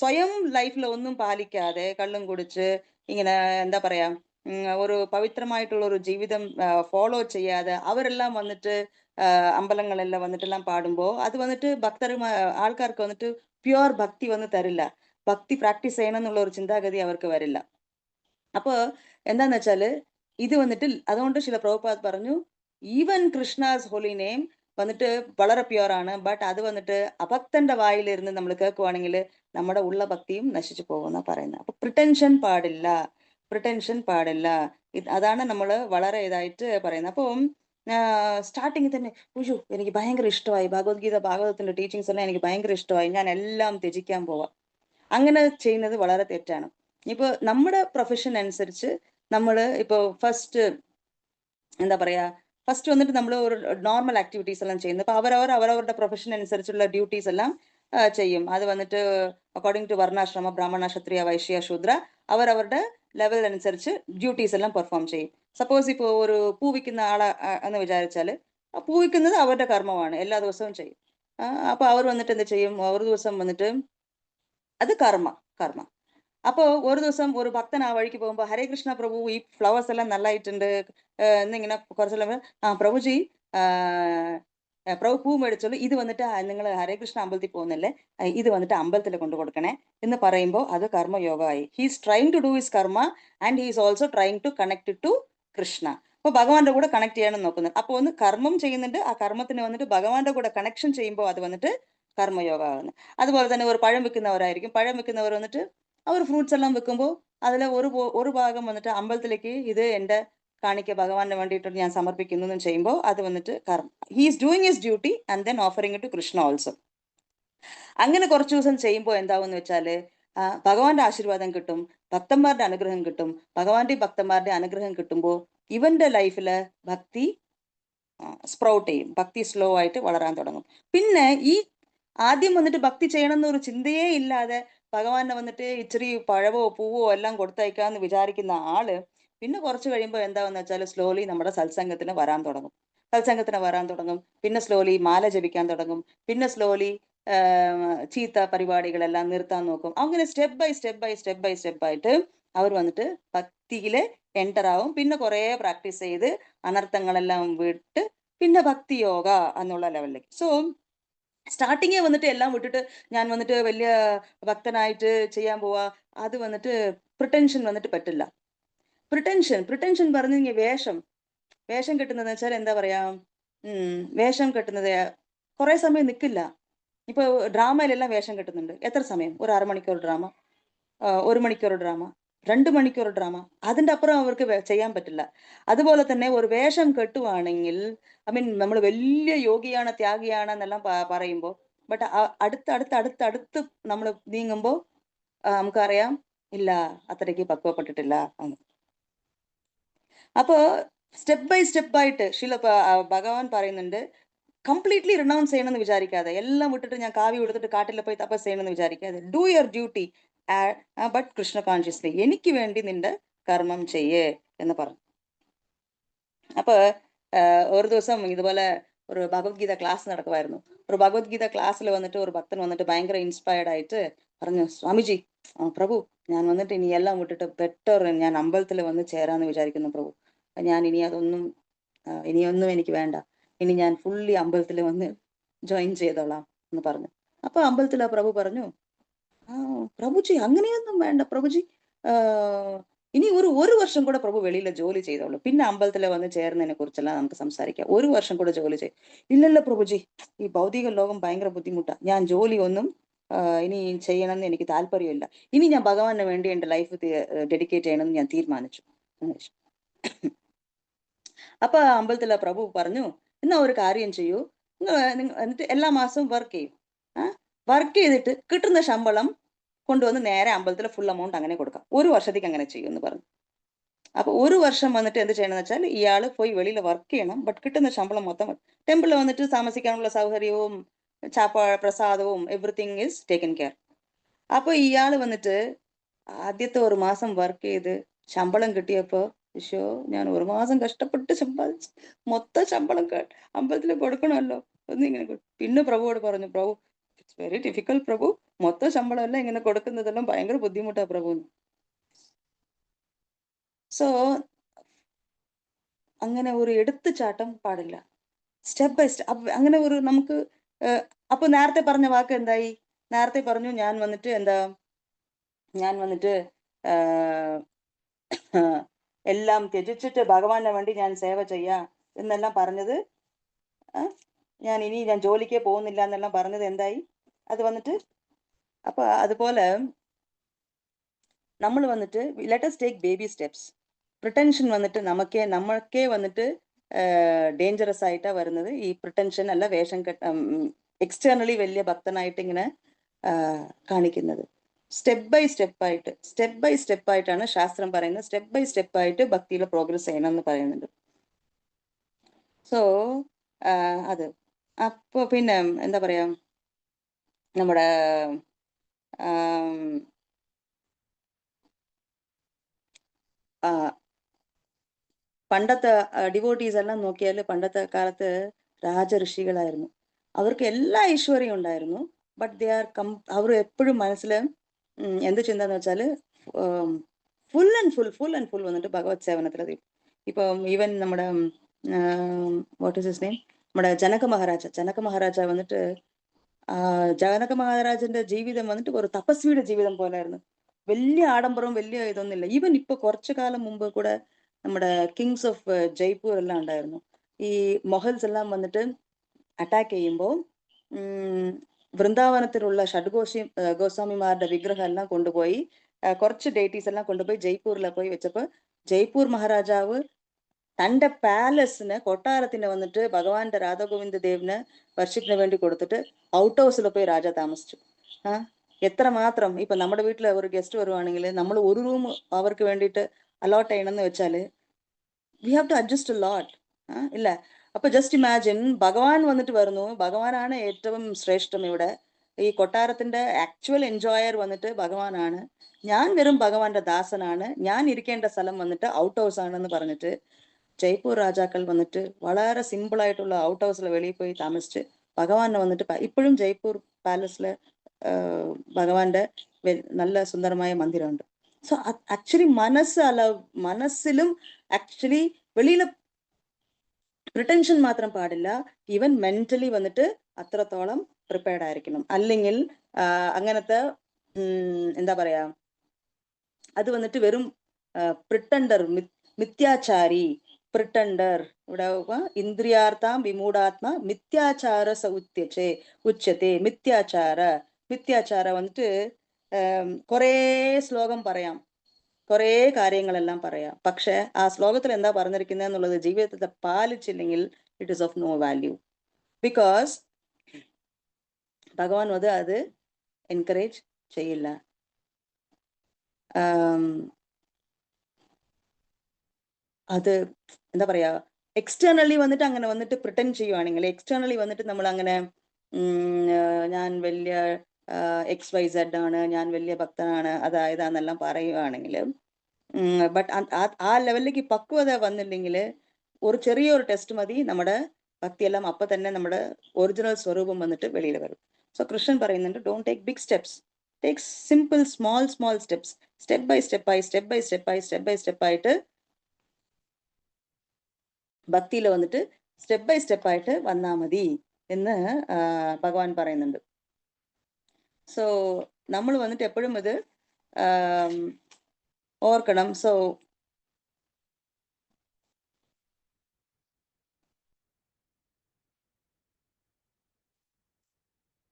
സ്വയം ലൈഫിൽ ഒന്നും പാലിക്കാതെ കള്ളും കുടിച്ച് ഇങ്ങനെ എന്താ പറയാ ഒരു പവിത്രമായിട്ടുള്ള ഒരു ജീവിതം ഫോളോ ചെയ്യാതെ അവരെല്ലാം വന്നിട്ട് അമ്പലങ്ങളെല്ലാം വന്നിട്ടെല്ലാം പാടുമ്പോൾ അത് വന്നിട്ട് ആൾക്കാർക്ക് വന്നിട്ട് പ്യുവർ ഭക്തി വന്ന് തരില്ല. ഭക്തി പ്രാക്ടീസ് ചെയ്യണം എന്നുള്ള ഒരു ചിന്താഗതി അവർക്ക് വരില്ല. അപ്പൊ എന്താന്ന് വെച്ചാല് ഇത് വന്നിട്ട് അതുകൊണ്ട് ശില പ്രഭുപാദ് പറഞ്ഞു ഈവൻ കൃഷ്ണാസ് ഹോളി നെയിം വന്നിട്ട് വളരെ പ്യുവർ ആണ്. ബട്ട് അത് വന്നിട്ട് അഭക്തന്റെ വായിലിരുന്ന് നമ്മൾ കേൾക്കുവാണെങ്കിൽ നമ്മുടെ ഉള്ള ഭക്തിയും നശിച്ചു പോകുന്ന പറയുന്നത്. അപ്പൊ പ്രിട്ടൻഷൻ പാടില്ല, പ്രിട്ടൻഷൻ പാടില്ല. അതാണ് നമ്മൾ വളരെ ഇതായിട്ട് പറയുന്നത്. അപ്പം സ്റ്റാർട്ടിങ്ങിൽ തന്നെ എനിക്ക് ഭയങ്കര ഇഷ്ടമായി ഭാഗവതത്തിന്റെ ടീച്ചിങ്സ് എല്ലാം എനിക്ക് ഭയങ്കര ഇഷ്ടമായി, ഞാൻ എല്ലാം ത്യജിക്കാൻ പോവാം. അങ്ങനെ ചെയ്യുന്നത് വളരെ തെറ്റാണ്. ഇപ്പൊ നമ്മുടെ പ്രൊഫഷൻ അനുസരിച്ച് നമ്മൾ ഇപ്പോൾ ഫസ്റ്റ് എന്താ പറയാ ഫസ്റ്റ് വന്നിട്ട് നമ്മൾ ഒരു നോർമൽ ആക്ടിവിറ്റീസ് എല്ലാം ചെയ്യുന്നത്. അപ്പൊ അവരവരുടെ പ്രൊഫഷൻ അനുസരിച്ചുള്ള ഡ്യൂട്ടീസ് എല്ലാം ചെയ്യും. അത് വന്നിട്ട് അക്കോർഡിംഗ് ടു വർണ്ണാശ്രമ ബ്രാഹ്മണ ക്ഷത്രിയ വൈശ്യ ശൂദ്ര അവരവരുടെ ലെവൽ അനുസരിച്ച് ഡ്യൂട്ടീസ് എല്ലാം പെർഫോം ചെയ്യും. സപ്പോസ് ഇപ്പോൾ ഒരു പൂ വിൽക്കുന്ന ആളെ എന്ന് വിചാരിച്ചാൽ പൂ വിൽക്കുന്നത് അവരുടെ കർമ്മമാണ്, എല്ലാ ദിവസവും ചെയ്യും. അപ്പൊ അവർ വന്നിട്ട് എന്താ ചെയ്യും, ഒരു ദിവസം വന്നിട്ട് അത് കർമ്മ. അപ്പോ ഒരു ദിവസം ഒരു ഭക്തൻ ആ വഴിക്ക് പോകുമ്പോൾ ഹരേ കൃഷ്ണ പ്രഭു ഈ ഫ്ലവേഴ്സ് എല്ലാം നല്ലായിട്ടുണ്ട് എന്നിങ്ങനെ കുറച്ചെല്ലാം പ്രഭുജി പ്രഭു പൂ മേടിച്ചോളൂ, ഇത് വന്നിട്ട് നിങ്ങൾ ഹരേ കൃഷ്ണ അമ്പലത്തിൽ പോകുന്നല്ലേ, ഇത് വന്നിട്ട് അമ്പലത്തിൽ കൊണ്ടു കൊടുക്കണേ എന്ന് പറയുമ്പോൾ അത് കർമ്മയോഗമായി. He's trying to do his karma and he's also trying to connect to Krishna. അപ്പൊ ഭഗവാന്റെ കൂടെ കണക്ട് ചെയ്യാനും നോക്കുന്നത്. അപ്പൊ ഒന്ന് കർമ്മം ചെയ്യുന്നുണ്ട്, ആ കർമ്മത്തിന് വന്നിട്ട് ഭഗവാന്റെ കൂടെ കണക്ഷൻ ചെയ്യുമ്പോൾ അത് വന്നിട്ട് കർമ്മയോഗ ആകുന്നത്. അതുപോലെ തന്നെ ഒരു പഴം വിൽക്കുന്നവരായിരിക്കും. പഴം വിൽക്കുന്നവർ വന്നിട്ട് അവർ ഫ്രൂട്ട്സ് എല്ലാം വെക്കുമ്പോൾ അതിൽ ഒരു ഭാഗം വന്നിട്ട് അമ്പലത്തിലേക്ക് ഇത് എൻ്റെ കാണിക്ക ഭഗവാന് വേണ്ടിയിട്ട് ഞാൻ സമർപ്പിക്കുന്നു എന്ന് ചെയ്യുമ്പോൾ അത് വന്നിട്ട് karma. He is doing his duty and then offering it to Krishna also. അങ്ങനെ കുറച്ച് ദിവസം ചെയ്യുമ്പോൾ എന്താവെന്ന് വെച്ചാല് ഭഗവാന്റെ ആശീർവാദം കിട്ടും, ഭക്തന്മാരുടെ അനുഗ്രഹം കിട്ടും. ഭക്തന്മാരുടെ അനുഗ്രഹം കിട്ടുമ്പോൾ ഇവന്റെ ലൈഫില് ഭക്തി സ്പ്രൗട്ട് ചെയ്യും, ഭക്തി സ്ലോ ആയിട്ട് വളരാൻ തുടങ്ങും. പിന്നെ ഈ ആദ്യം വന്നിട്ട് ഭക്തി ചെയ്യണം എന്നൊരു ചിന്തയേ ഇല്ലാതെ ഭഗവാനെ വന്നിട്ട് ഇച്ചിരി പഴവോ പൂവോ എല്ലാം കൊടുത്തയക്കാന്ന് വിചാരിക്കുന്ന ആള് പിന്നെ കുറച്ച് കഴിയുമ്പോൾ എന്താവെന്ന് വെച്ചാൽ സ്ലോലി നമ്മുടെ സത്സംഗത്തിന് വരാൻ തുടങ്ങും. പിന്നെ സ്ലോലി മാല ജപിക്കാൻ തുടങ്ങും. പിന്നെ സ്ലോലി ചീത്ത പരിപാടികളെല്ലാം നിർത്താൻ നോക്കും. അങ്ങനെ സ്റ്റെപ്പ് ബൈ സ്റ്റെപ്പ് ആയിട്ട് അവർ വന്നിട്ട് ഭക്തിയില് എൻ്റർ ആവും. പിന്നെ കുറെ പ്രാക്ടീസ് ചെയ്ത് അനർത്ഥങ്ങളെല്ലാം വിട്ട് പിന്നെ ഭക്തി യോഗ എന്നുള്ള ലെവലിലേക്ക്. സോ സ്റ്റാർട്ടിങ്ങേ വന്നിട്ട് എല്ലാം വിട്ടിട്ട് ഞാൻ വന്നിട്ട് വലിയ ഭക്തനായിട്ട് ചെയ്യാൻ പോവാ, അത് വന്നിട്ട് പ്രിട്ടൻഷൻ വന്നിട്ട് പറ്റില്ല. പ്രിട്ടൻഷൻ പറഞ്ഞു വേഷം കെട്ടുന്നത് വെച്ചാൽ എന്താ പറയാ, വേഷം കെട്ടുന്നത് കുറെ സമയം നിൽക്കില്ല. ഇപ്പൊ ഡ്രാമയിലെല്ലാം വേഷം കെട്ടുന്നുണ്ട്. എത്ര സമയം? ഒരു 6 മണിക്കൂർ ഡ്രാമ, 1 മണിക്കൂർ ഡ്രാമ, 2 മണിക്കൂർ ഡ്രാമ, അതിൻ്റെ അപ്പുറം അവർക്ക് ചെയ്യാൻ പറ്റില്ല. അതുപോലെ തന്നെ ഒരു വേഷം കെട്ടുവാണെങ്കിൽ നമ്മൾ വലിയ യോഗിയാണ് ത്യാഗിയാണ് എന്നെല്ലാം പറയുമ്പോൾ ബട്ട് അടുത്ത് നമ്മൾ നീങ്ങുമ്പോൾ നമുക്കറിയാം ഇല്ല അത്രയ്ക്ക് പക്വപ്പെട്ടിട്ടില്ല എന്ന്. അപ്പോ സ്റ്റെപ്പ് ബൈ സ്റ്റെപ്പ് ആയിട്ട് ഭഗവാൻ പറയുന്നുണ്ട്, കംപ്ലീറ്റ്ലി റിനൗൺസ് ചെയ്യണമെന്ന് വിചാരിക്കാതെ, എല്ലാം വിട്ടിട്ട് ഞാൻ കാവി എടുത്തിട്ട് കാട്ടിൽ പോയി തപസ് ചെയ്യണമെന്ന് വിചാരിക്കാതെ, do your duty but Krishna consciously, എനിക്ക് വേണ്ടി നിന്റെ കർമ്മം ചെയ്യേ എന്ന് പറഞ്ഞു. അപ്പൊ ഒരു ദിവസം ഇതുപോലെ ഒരു ഭഗവത്ഗീത ക്ലാസ് നടക്കുമായിരുന്നു. ഒരു ഭഗവത്ഗീത ക്ലാസ്സിൽ വന്നിട്ട് ഒരു ഭക്തൻ വന്നിട്ട് ഭയങ്കര ഇൻസ്പയർഡ് ആയിട്ട് പറഞ്ഞു, സ്വാമിജി പ്രഭു ഞാൻ വന്നിട്ട് ഇനി എല്ലാം വിട്ടിട്ട് ബെറ്റർ ഞാൻ അമ്പലത്തിൽ വന്ന് ചേരാന്ന് വിചാരിക്കുന്നു പ്രഭു. ഞാൻ ഇനിയൊന്നും എനിക്ക് വേണ്ട, ഇനി ഞാൻ ഫുള്ളി അമ്പലത്തിൽ വന്ന് ജോയിൻ ചെയ്തോളാം എന്ന് പറഞ്ഞു. അപ്പൊ അമ്പലത്തിൽ ആ പ്രഭു പറഞ്ഞു, ആ പ്രഭുജി അങ്ങനെയൊന്നും വേണ്ട പ്രഭുജി, ഇനി ഒരു വർഷം കൂടെ പ്രഭു വെളിയിലെ ജോലി ചെയ്തോളൂ, പിന്നെ അമ്പലത്തിലെ വന്ന് ചേർന്നതിനെ കുറിച്ചെല്ലാം നമുക്ക് സംസാരിക്കാം, ഒരു വർഷം കൂടെ ജോലി ചെയ്യും. ഇല്ലല്ല പ്രഭുജി, ഈ ഭൗതിക ലോകം ഭയങ്കര ബുദ്ധിമുട്ടാണ്, ഞാൻ ജോലി ഒന്നും ഇനി ചെയ്യണമെന്ന് എനിക്ക് താല്പര്യമില്ല, ഇനി ഞാൻ ഭഗവാന് വേണ്ടി എന്റെ ലൈഫ് ഡെഡിക്കേറ്റ് ചെയ്യണമെന്ന് ഞാൻ തീരുമാനിച്ചു. അപ്പൊ അമ്പലത്തിലെ പ്രഭു പറഞ്ഞു, എന്നാ ഒരു കാര്യം ചെയ്യൂ, എന്നിട്ട് എല്ലാ മാസവും വർക്ക് ചെയ്യും, വർക്ക് ചെയ്തിട്ട് കിട്ടുന്ന ശമ്പളം കൊണ്ടുവന്ന് നേരെ അമ്പലത്തിൽ ഫുൾ എമൗണ്ട് അങ്ങനെ കൊടുക്കാം, ഒരു വർഷത്തേക്ക് അങ്ങനെ ചെയ്യും എന്ന് പറഞ്ഞു. അപ്പൊ ഒരു വർഷം വന്നിട്ട് എന്ത് ചെയ്യണമെന്ന് വെച്ചാൽ ഇയാള് പോയി വെളിയിൽ വർക്ക് ചെയ്യണം, ബട്ട് കിട്ടുന്ന ശമ്പളം മൊത്തം ടെമ്പിളിൽ വന്നിട്ട് താമസിക്കാനുള്ള സൗകര്യവും പ്രസാദവും എവറിത്തിങ് ഈസ് ടേക്കൻ കെയർ. അപ്പൊ ഇയാള് വന്നിട്ട് ആദ്യത്തെ ഒരു മാസം വർക്ക് ചെയ്ത് ശമ്പളം കിട്ടിയപ്പോ, ഈശോ ഞാൻ ഒരു മാസം കഷ്ടപ്പെട്ട് സമ്പാദിച്ച് മൊത്തം ശമ്പളം അമ്പലത്തിൽ കൊടുക്കണമല്ലോ ഒന്നിങ്ങനെ. പിന്നെ പ്രഭുവോട് പറഞ്ഞു, പ്രഭു ഇറ്റ്സ് വെരി ഡിഫിക്കൽട്ട് പ്രഭു, മൊത്തം ശമ്പളം എല്ലാം ഇങ്ങനെ കൊടുക്കുന്നതെല്ലാം ഭയങ്കര ബുദ്ധിമുട്ടാ പ്രഭു. സോ അങ്ങനെ ഒരു എടുത്തുചാട്ടം പാടില്ല, സ്റ്റെപ്പ് ബൈ സ്റ്റെപ്പ്. അങ്ങനെ ഒരു നമുക്ക് അപ്പൊ നേരത്തെ പറഞ്ഞ വാക്ക് എന്തായി? നേരത്തെ പറഞ്ഞു ഞാൻ വന്നിട്ട് എല്ലാം ത്യജിച്ചിട്ട് ഭഗവാന്റെ വേണ്ടി ഞാൻ സേവ ചെയ്യാ എന്നെല്ലാം പറഞ്ഞത്, ഞാൻ ജോലിക്ക് പോകുന്നില്ല എന്നെല്ലാം പറഞ്ഞത് എന്തായി? അത് വന്നിട്ട് അപ്പൊ അതുപോലെ നമ്മൾ വന്നിട്ട് ലെറ്റസ് ടേക്ക് ബേബി സ്റ്റെപ്സ്. പ്രിട്ടൻഷൻ വന്നിട്ട് നമ്മൾക്കേ വന്നിട്ട് ഡേഞ്ചറസ് ആയിട്ടാ വരുന്നത്. ഈ പ്രിട്ടൻഷൻ അല്ല വേഷം എക്സ്റ്റേർണലി വലിയ ഭക്തനായിട്ട് ഇങ്ങനെ കാണിക്കുന്നത്. സ്റ്റെപ്പ് ബൈ സ്റ്റെപ്പ് ആയിട്ടാണ് ശാസ്ത്രം പറയുന്നത്. സ്റ്റെപ്പ് ബൈ സ്റ്റെപ്പ് ആയിട്ട് ഭക്തിയിൽ പ്രോഗ്രസ് ചെയ്യണം എന്ന് പറയുന്നുണ്ട്. സോ അത് അപ്പൊ പിന്നെ എന്താ പറയാ, നമ്മുടെ പണ്ടത്തെ ഡിവോട്ടീസ് എല്ലാം നോക്കിയാൽ പണ്ടത്തെ കാലത്ത് രാജഋഷികളായിരുന്നു, അവർക്ക് എല്ലാ ഐശ്വര്യം ഉണ്ടായിരുന്നു, ബട്ട് ദേ ആർ അവർ എപ്പോഴും മനസ്സിൽ എന്ത് ചിന്താന്ന് വെച്ചാൽ ഫുൾ ആൻഡ് ഫുൾ വന്നിട്ട് ഭഗവത് സേവനത്തിൽ. ഇപ്പം ഈവൻ നമ്മുടെ വാട്ട് ഈസ് ഹിസ് നെയിം, നമ്മുടെ ജനക മഹാരാജ വന്നിട്ട് ജനക മഹാരാജന്റെ ജീവിതം വന്നിട്ട് ഒരു തപസ്വിയുടെ ജീവിതം പോലായിരുന്നു. വലിയ ആഡംബരവും വലിയ ഇതൊന്നുമില്ല. ഈവൻ ഇപ്പൊ കുറച്ചു കാലം മുമ്പ് കൂടെ നമ്മുടെ കിങ്സ് ഓഫ് ജയ്പൂർ എല്ലാം ഉണ്ടായിരുന്നു. ഈ മൊഹൽസ് എല്ലാം വന്നിട്ട് അറ്റാക്ക് ചെയ്യുമ്പോൾ വൃന്ദാവനത്തിലുള്ള ഗോസ്വാമിമാരുടെ വിഗ്രഹം എല്ലാം കൊണ്ടുപോയി, കുറച്ച് ഡേറ്റീസ് എല്ലാം കൊണ്ടുപോയി ജയ്പൂരിൽ പോയി വെച്ചപ്പോ ജയ്പൂർ മഹാരാജാവ് തന്റെ പാലസിന് കൊട്ടാരത്തിന് വന്നിട്ട് ഭഗവാന്റെ രാധാഗോവിന്ദ ദേവിന് വർഷിപ്പിന് വേണ്ടി കൊടുത്തിട്ട് ഔട്ട് ഹൗസിൽ പോയി രാജ താമസിച്ചു. എത്ര മാത്രം ഇപ്പൊ നമ്മുടെ വീട്ടിൽ ഒരു ഗസ്റ്റ് വരുവാണെങ്കിൽ നമ്മൾ ഒരു റൂം അവർക്ക് വേണ്ടിയിട്ട് അലോട്ട് ചെയ്യണമെന്ന് വെച്ചാല് വി ഹാവ് ടു അഡ്ജസ്റ്റ് ലോട്ട്, ഇല്ല? അപ്പൊ ജസ്റ്റ് ഇമാജിൻ, ഭഗവാൻ വന്നിട്ട് വരുന്നു, ഭഗവാനാണ് ഏറ്റവും ശ്രേഷ്ഠം ഇവിടെ. ഈ കൊട്ടാരത്തിന്റെ ആക്ച്വൽ എൻജോയർ വന്നിട്ട് ഭഗവാനാണ്, ഞാൻ വെറും ഭഗവാന്റെ ദാസനാണ്, ഞാൻ ഇരിക്കേണ്ട സ്ഥലം വന്നിട്ട് ഔട്ട് ഹൗസ് ആണെന്ന് പറഞ്ഞിട്ട് ജയ്പൂർ രാജാക്കൾ വന്നിട്ട് വളരെ സിമ്പിൾ ആയിട്ടുള്ള ഔട്ട് ഹൗസിൽ വെളിയിൽ പോയി താമസിച്ച് ഭഗവാനെ വന്നിട്ട് ഇപ്പോഴും ജയ്പൂർ പാലസില് ഭഗവാന്റെ നല്ല സുന്ദരമായ മന്ദിരമുണ്ട്. സോ ആക്ച്വലി മനസ്സിലും ആക്ച്വലി വെളിയിലെ പ്രിട്ടൻഷൻ മാത്രം പാടില്ല, ഈവൻ മെന്റലി വന്നിട്ട് അത്രത്തോളം പ്രിപ്പയർഡ് ആയിരിക്കണം. അല്ലെങ്കിൽ അങ്ങനത്തെ എന്താ പറയാ, അത് വന്നിട്ട് വെറും പ്രിട്ടൻഡർ, മിഥ്യാചാരി, പ്രിട്ടൻഡർ. ഇവിടെ ഇന്ദ്രിയാർത്ഥാം വിമൂഢാത്മ മിഥ്യാചാര ഉച്ചത്തെ. മിഥ്യാചാര വന്നിട്ട് കുറേ ശ്ലോകം പറയാം, കുറേ കാര്യങ്ങളെല്ലാം പറയാം, പക്ഷെ ആ ശ്ലോകത്തിൽ എന്താ പറഞ്ഞിരിക്കുന്നത് എന്നുള്ളത് ജീവിതത്തിൽ പാലിച്ചില്ലെങ്കിൽ it is of no value. Because ഭഗവാൻ അത് എൻകറേജ് ചെയ്യില്ല. അത് എന്താ പറയാ, എക്സ്റ്റേർണലി വന്നിട്ട് അങ്ങനെ വന്നിട്ട് പ്രിട്ടൻഡ് ചെയ്യുവാണെങ്കിൽ, എക്സ്റ്റേർണലി വന്നിട്ട് നമ്മൾ അങ്ങനെ ഞാൻ വലിയ XYZ ആണ്, ഞാൻ വലിയ ഭക്തനാണ്, അതായതാന്നെല്ലാം പറയുവാണെങ്കിൽ, ബട്ട് ആ ലെവലിലേക്ക് പക്വത വന്നില്ലെങ്കിൽ ഒരു ചെറിയൊരു ടെസ്റ്റ് മതി, നമ്മുടെ ഭക്തിയെല്ലാം അപ്പൊ തന്നെ നമ്മുടെ ഒറിജിനൽ സ്വരൂപം വന്നിട്ട് വെളിയിൽ വരും. സോ കൃഷ്ണൻ പറയുന്നുണ്ട്, don't take big steps, take simple small steps. Step by step ആയിട്ട് ഭക്തിയിൽ വന്നിട്ട് സ്റ്റെപ്പ് ബൈ സ്റ്റെപ്പ് ആയിട്ട് വന്നാൽ മതി എന്ന് ഭഗവാൻ പറയുന്നുണ്ട്. ஸோ നമ്മൾ വന്നിട്ട് എപ്പോഴും ഇത് ഓർക്കണം. സോ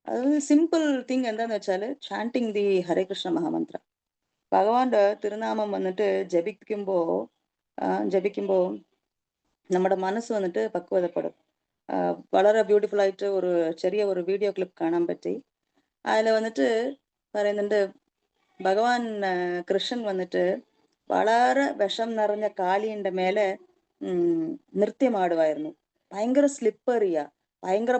അതായത് സിമ്പിൾ തിങ് എന്താന്ന് വെച്ചാൽ ചാൻറ്റിങ് ദി ഹരേ കൃഷ്ണ മഹാമന്ത്ര. ഭഗവാന്റെ തിരുനാമം വന്നിട്ട് ജപിക്കുമ്പോൾ നമ്മുടെ മനസ്സ് വന്നിട്ട് പക്വതപ്പെടും. വളരെ ബ്യൂട്ടിഫുൾ ആയിട്ട് ഒരു ചെറിയ ഒരു വീഡിയോ ക്ലിപ്പ് കാണാൻ പറ്റി. അതിൽ വന്നിട്ട് പറയുന്നുണ്ട്, ഭഗവാൻ കൃഷ്ണൻ വന്നിട്ട് വളരെ വിഷം നിറഞ്ഞ കാളിയുടെ മേലെ നൃത്യമാടുമായിരുന്നു. ഭയങ്കര സ്ലിപ്പറിയാ, ഭയങ്കര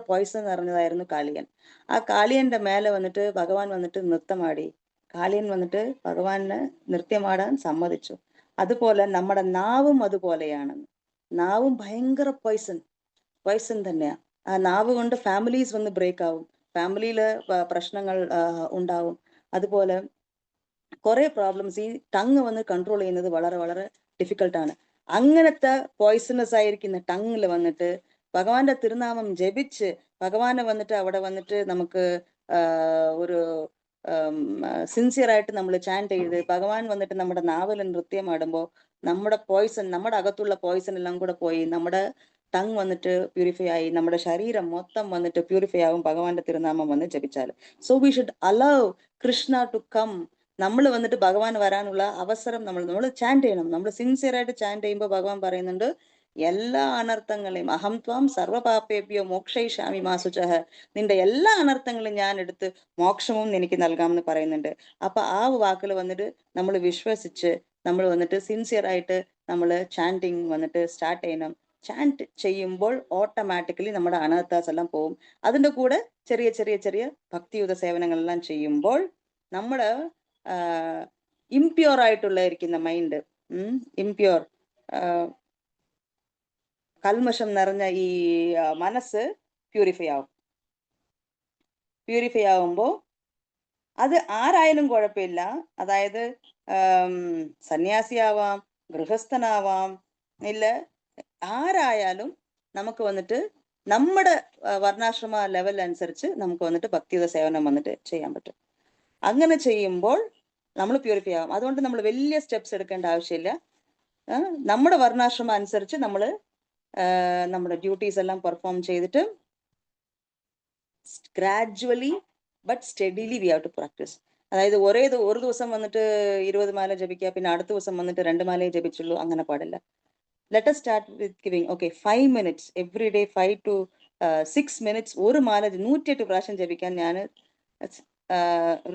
പോയ്സൺ നിറഞ്ഞതായിരുന്നു കാളിയൻ. ആ കാളിയന്റെ മേലെ വന്നിട്ട് ഭഗവാൻ വന്നിട്ട് നൃത്തമാടി. കാളിയൻ വന്നിട്ട് ഭഗവാന് നൃത്യമാടാൻ സമ്മതിച്ചു. അതുപോലെ നമ്മുടെ നാവും അതുപോലെയാണെന്ന്. നാവും ഭയങ്കര പോയ്സൺ തന്നെയാ. ആ നാവ് കൊണ്ട് ഫാമിലീസ് വന്ന് ബ്രേക്ക് ആവും, ഫാമിലിയില് പ്രശ്നങ്ങൾ ഉണ്ടാവും. അതുപോലെ കുറെ പ്രോബ്ലംസ് ഈ ടങ് വന്ന് കൺട്രോൾ ചെയ്യുന്നത് വളരെ വളരെ ഡിഫിക്കൽട്ടാണ്. അങ്ങനത്തെ പോയ്സണസ് ആയിരിക്കുന്ന ടങ്ങിൽ വന്നിട്ട് ഭഗവാന്റെ തിരുനാമം ജപിച്ച് ഭഗവാനെ വന്നിട്ട് അവിടെ വന്നിട്ട് നമുക്ക് ഒരു സിൻസിയർ ആയിട്ട് നമ്മൾ ചാൻറ്റ് ചെയ്ത് ഭഗവാൻ വന്നിട്ട് നമ്മുടെ നാവിൽ നൃത്യമാടുമ്പോൾ നമ്മുടെ അകത്തുള്ള പോയ്സൺ എല്ലാം കൂടെ പോയി നമ്മുടെ ടങ് വന്നിട്ട് പ്യൂരിഫൈ ആയി, നമ്മുടെ ശരീരം മൊത്തം വന്നിട്ട് പ്യൂരിഫൈ ആവും ഭഗവാന്റെ തിരുനാമം വന്ന് ജപിച്ചാൽ. So we should allow Krishna to come. നമ്മൾ വന്നിട്ട് ഭഗവാൻ വരാനുള്ള അവസരം നമ്മൾ ചാൻറ്റ് ചെയ്യണം. നമ്മൾ സിൻസിയർ ആയിട്ട് ചാൻറ്റ് ചെയ്യുമ്പോൾ ഭഗവാൻ പറയുന്നുണ്ട്, എല്ലാ അനർത്ഥങ്ങളെയും അഹം ത്വാം സർവപാപേഭ്യോ മോക്ഷയിഷ്യാമി മാ ശുചഃ, നിന്റെ എല്ലാ അനർത്ഥങ്ങളും ഞാൻ എടുത്ത് മോക്ഷവും എനിക്ക് നൽകാമെന്ന് പറയുന്നുണ്ട്. അപ്പൊ ആ വാക്കിൽ വന്നിട്ട് നമ്മൾ വിശ്വസിച്ച് നമ്മൾ വന്നിട്ട് സിൻസിയർ ആയിട്ട് നമ്മൾ ചാൻറ്റിങ് വന്നിട്ട് സ്റ്റാർട്ട് ചെയ്യണം. ചാൻറ്റ് ചെയ്യുമ്പോൾ ഓട്ടോമാറ്റിക്കലി നമ്മുടെ അനർത്ഥാസ് എല്ലാം പോകും. അതിൻ്റെ കൂടെ ചെറിയ ചെറിയ ചെറിയ ഭക്തിയുത സേവനങ്ങളെല്ലാം ചെയ്യുമ്പോൾ നമ്മുടെ ഇംപ്യൂർ ആയിട്ടുള്ള ഇരിക്കുന്ന മൈൻഡ്, ഇംപ്യൂർ കൽമഷം നിറഞ്ഞ ഈ മനസ്സ് പ്യൂരിഫൈ ആവും. പ്യൂരിഫൈ ആവുമ്പോൾ അത് ആരായാലും കുഴപ്പമില്ല. അതായത് സന്യാസിയാവാം, ഗൃഹസ്ഥനാവാം, ഇല്ല ആരായാലും നമുക്ക് വന്നിട്ട് നമ്മുടെ വർണ്ണാശ്രമ ലെവൽ അനുസരിച്ച് നമുക്ക് വന്നിട്ട് ഭക്തിയുത സേവനം വന്നിട്ട് ചെയ്യാൻ പറ്റും. അങ്ങനെ ചെയ്യുമ്പോൾ നമ്മൾ പ്യൂരിഫൈ ആവും. അതുകൊണ്ട് നമ്മൾ വലിയ സ്റ്റെപ്സ് എടുക്കേണ്ട ആവശ്യമില്ല. നമ്മുടെ വർണ്ണാശ്രമം അനുസരിച്ച് നമ്മൾ നമ്മുടെ ഡ്യൂട്ടീസ് എല്ലാം പെർഫോം ചെയ്തിട്ട് gradually but steadily we have to practise. അതായത് ഒരു ദിവസം വന്നിട്ട് 20 മാല ജപിക്കുക, പിന്നെ അടുത്ത ദിവസം വന്നിട്ട് 2 മാലയെ ജപിച്ചുള്ളൂ, അങ്ങനെ പാടില്ല. Let us start with giving 5 minutes every day, 5 to 6 minutes ഒരു മാല 108 പ്രാവശ്യം ജപിക്കാൻ ഞാൻ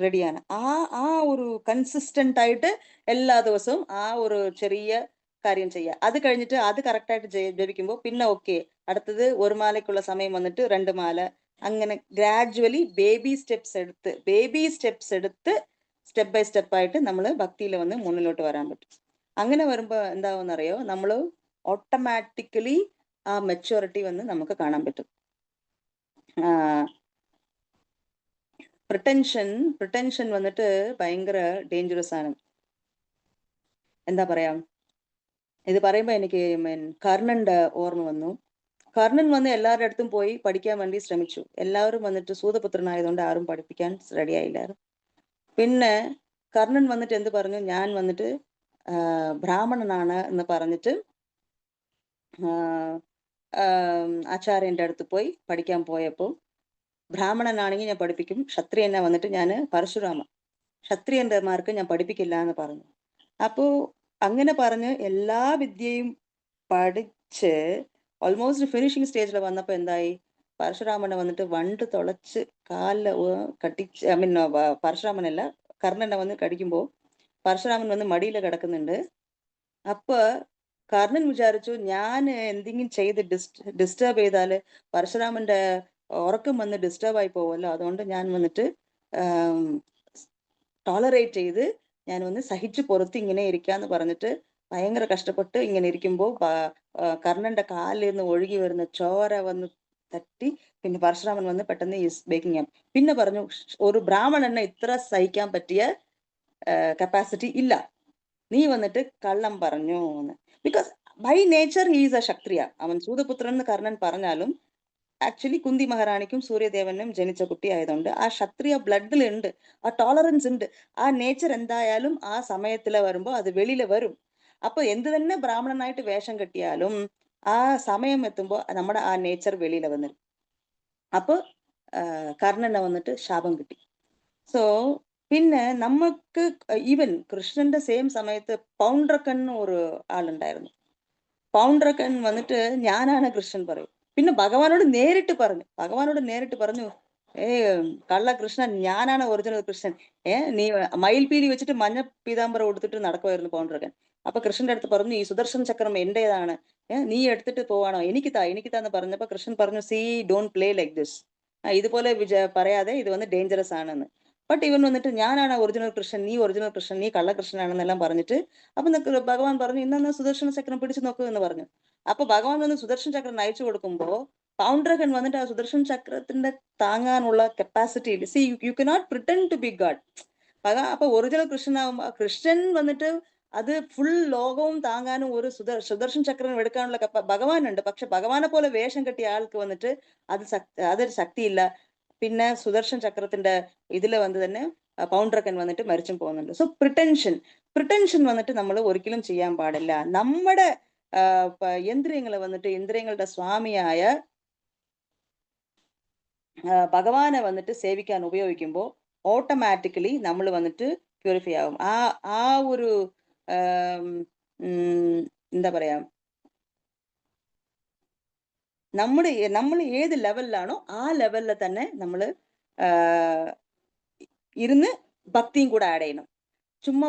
റെഡിയാണ്. ആ ഒരു കൺസിസ്റ്റന്റ് ആയിട്ട് എല്ലാ ദിവസവും ആ ഒരു ചെറിയ കാര്യം ചെയ്യുക. അത് കഴിഞ്ഞിട്ട് അത് കറക്റ്റായിട്ട് ജപിക്കുമ്പോൾ പിന്നെ അടുത്തത് ഒരു മാലയ്ക്കുള്ള സമയം വന്നിട്ട് 2 മാല, അങ്ങനെ ഗ്രാജുവലി ബേബി സ്റ്റെപ്സ് എടുത്ത് സ്റ്റെപ്പ് ബൈ സ്റ്റെപ്പ് ആയിട്ട് നമ്മൾ ഭക്തിയിൽ വന്ന് മുന്നിലോട്ട് വരാൻ പറ്റും. അങ്ങനെ വരുമ്പോൾ എന്താവുമെന്നറിയോ, നമ്മൾ ഓട്ടോമാറ്റിക്കലി ആ മെച്യൂരിറ്റി വന്ന് നമുക്ക് കാണാൻ പറ്റും. പ്രിട്ടൻഷൻ വന്നിട്ട് ഭയങ്കര ഡേഞ്ചറസ് ആണ്. എന്താ പറയാ, ഇത് പറയുമ്പോൾ എനിക്ക് കർണന്റെ ഓർമ്മ വന്നു. കർണൻ വന്ന് എല്ലാവരുടെ അടുത്തും പോയി പഠിക്കാൻ വേണ്ടി ശ്രമിച്ചു. എല്ലാവരും വന്നിട്ട് സൂതപുത്രനായതുകൊണ്ട് ആരും പഠിപ്പിക്കാൻ റെഡി ആയില്ലായിരുന്നു. പിന്നെ കർണൻ വന്നിട്ട് എന്ത് പറഞ്ഞു, ഞാൻ വന്നിട്ട് ബ്രാഹ്മണനാണ് എന്ന് പറഞ്ഞിട്ട് ആചാര്യന്റെ അടുത്ത് പോയി പഠിക്കാൻ പോയപ്പോൾ, ബ്രാഹ്മണനാണെങ്കിൽ ഞാൻ പഠിപ്പിക്കും, ക്ഷത്രിയനെ വന്നിട്ട് ഞാൻ ക്ഷത്രിയന്മാർക്ക് ഞാൻ പഠിപ്പിക്കില്ല എന്ന് പറഞ്ഞു. അപ്പോൾ അങ്ങനെ പറഞ്ഞ് എല്ലാ വിദ്യയും പഠിച്ച് ഓൾമോസ്റ്റ് ഫിനിഷിങ് സ്റ്റേജിൽ വന്നപ്പോൾ എന്തായി, പരശുരാമനെ വന്നിട്ട് വണ്ട് തുളച്ച് കാലില് കട്ടിച്ച്, പരശുരാമനല്ല കർണനെ വന്ന് കടിക്കുമ്പോൾ പരശുരാമൻ വന്ന് മടിയിൽ കിടക്കുന്നുണ്ട്. അപ്പൊ കർണൻ വിചാരിച്ചു, ഞാൻ എന്തെങ്കിലും ചെയ്ത് ഡിസ്റ്റർബ് ചെയ്താല് പരശുരാമന്റെ ഉറക്കം വന്ന് ഡിസ്റ്റർബ് ആയി പോവല്ലോ, അതുകൊണ്ട് ഞാൻ വന്നിട്ട് ടോളറേറ്റ് ചെയ്ത് ഞാൻ വന്ന് സഹിച്ചു പുറത്ത് ഇങ്ങനെ ഇരിക്കാന്ന് പറഞ്ഞിട്ട് ഭയങ്കര കഷ്ടപ്പെട്ട് ഇങ്ങനെ ഇരിക്കുമ്പോൾ കർണന്റെ കാലിൽ നിന്ന് ഒഴുകി വരുന്ന ചോര വന്ന് തട്ടി. പിന്നെ പരശുരാമൻ വന്ന് പെട്ടെന്ന് ഈസ് ബേക്കിംഗ് അപ്പ്. പിന്നെ പറഞ്ഞു, ഒരു ബ്രാഹ്മണനെ ഇത്ര സഹിക്കാൻ പറ്റിയ കപ്പാസിറ്റി ഇല്ല, നീ വന്നിട്ട് കള്ളം പറഞ്ഞു എന്ന്. Because by nature he is a kshatriya. അവൻ സൂതപുത്രൻ എന്ന് കർണൻ പറഞ്ഞാലും ആക്ച്വലി കുന്തി മഹാറാണിക്കും സൂര്യദേവനും ജനിച്ച കുട്ടി ആയതുകൊണ്ട് ആ ക്ഷത്രിയ ബ്ലഡിലുണ്ട്, ആ ടോളറൻസ് ഉണ്ട്. ആ നേച്ചർ എന്തായാലും ആ സമയത്തില് വരുമ്പോ അത് വെളിയില് വരും. അപ്പൊ എന്ത് തന്നെ ബ്രാഹ്മണനായിട്ട് വേഷം കെട്ടിയാലും ആ സമയം എത്തുമ്പോ നമ്മുടെ ആ നേച്ചർ വെളിയില് വന്നിരും. അപ്പൊ കർണനെ വന്നിട്ട് ശാപം കിട്ടി. സോ പിന്നെ നമുക്ക് ഈവൻ കൃഷ്ണന്റെ സെയിം സമയത്ത് പൗണ്ട്രക്കൻ ഒരു ആളുണ്ടായിരുന്നു. പൗണ്ട്രക്കൻ വന്നിട്ട് ഞാനാണ് കൃഷ്ണൻ പറയും. പിന്നെ ഭഗവാനോട് നേരിട്ട് പറഞ്ഞു, ഏ കള്ള കൃഷ്ണൻ, ഞാനാണ് ഒറിജിനൽ കൃഷ്ണൻ. നീ മയിൽപീലി വെച്ചിട്ട് മഞ്ഞ പീതാംബരം കൊടുത്തിട്ട് നടക്കുമായിരുന്നു പൗണ്ട്രകൻ. അപ്പൊ കൃഷ്ണന്റെ അടുത്ത് പറഞ്ഞു, ഈ സുദർശന ചക്രം എന്റേതാണ്, നീ എടുത്തിട്ട് പോവാണോ, എനിക്ക് താന്ന് പറഞ്ഞപ്പോ കൃഷ്ണൻ പറഞ്ഞു, see don't play like this, ഇതുപോലെ പറയാതെ, ഇത് ഡേഞ്ചറസ് ആണെന്ന്. ബട്ട് ഇവൻ വന്നിട്ട് ഞാനാണ് ഒറിജിനൽ കൃഷ്ണൻ, നീ കള്ളകൃഷ്ണനാണെന്നെല്ലാം പറഞ്ഞിട്ട്, അപ്പൊ ഭഗവാൻ പറഞ്ഞു, ഇന്ന സുദർശന ചക്രം പിടിച്ചു നോക്കൂ എന്ന് പറഞ്ഞു. അപ്പൊ ഭഗവാൻ വന്ന് സുദർശന ചക്രം അയച്ചു കൊടുക്കുമ്പോ പൗണ്ട്രകൻ വന്നിട്ട് ആ സുദർശന ചക്രത്തിന്റെ താങ്ങാനുള്ള കപ്പാസിറ്റി ഇല്ല. See you cannot pretend to be God. അപ്പൊ ഒറിജിനൽ കൃഷ്ണനാകുമ്പോ കൃഷ്ണൻ വന്നിട്ട് അത് ഫുൾ ലോകവും താങ്ങാനും ഒരു സുദർശൻ ചക്രം എടുക്കാനുള്ള ഭഗവാനുണ്ട്. പക്ഷെ ഭഗവാനെ പോലെ വേഷം കെട്ടിയ ആൾക്ക് വന്നിട്ട് അതൊരു ശക്തിയില്ല. പിന്നെ സുദർശൻ ചക്രത്തിന്റെ ഇതില് തന്നെ പൗണ്ട്രക്കൻ വന്നിട്ട് മരിച്ചും പോകുന്നുണ്ട്. സോ പ്രിട്ടൻഷൻ വന്നിട്ട് നമ്മൾ ഒരിക്കലും ചെയ്യാൻ പാടില്ല. നമ്മുടെ ഇന്ദ്രിയങ്ങളെ വന്നിട്ട് ഇന്ദ്രിയങ്ങളുടെ സ്വാമിയായ ഭഗവാനെ വന്നിട്ട് സേവിക്കാൻ ഉപയോഗിക്കുമ്പോൾ ഓട്ടോമാറ്റിക്കലി നമ്മൾ വന്നിട്ട് പ്യൂരിഫൈ ആകും. ആ ഒരു എന്താ പറയാ, നമ്മൾ ഏത് ലെവലിലാണോ ആ ലെവലിൽ തന്നെ നമ്മൾ ഇരുന്ന് ഭക്തിയും കൂടെ ആഡ് ചെയ്യണം. ചുമ്മാ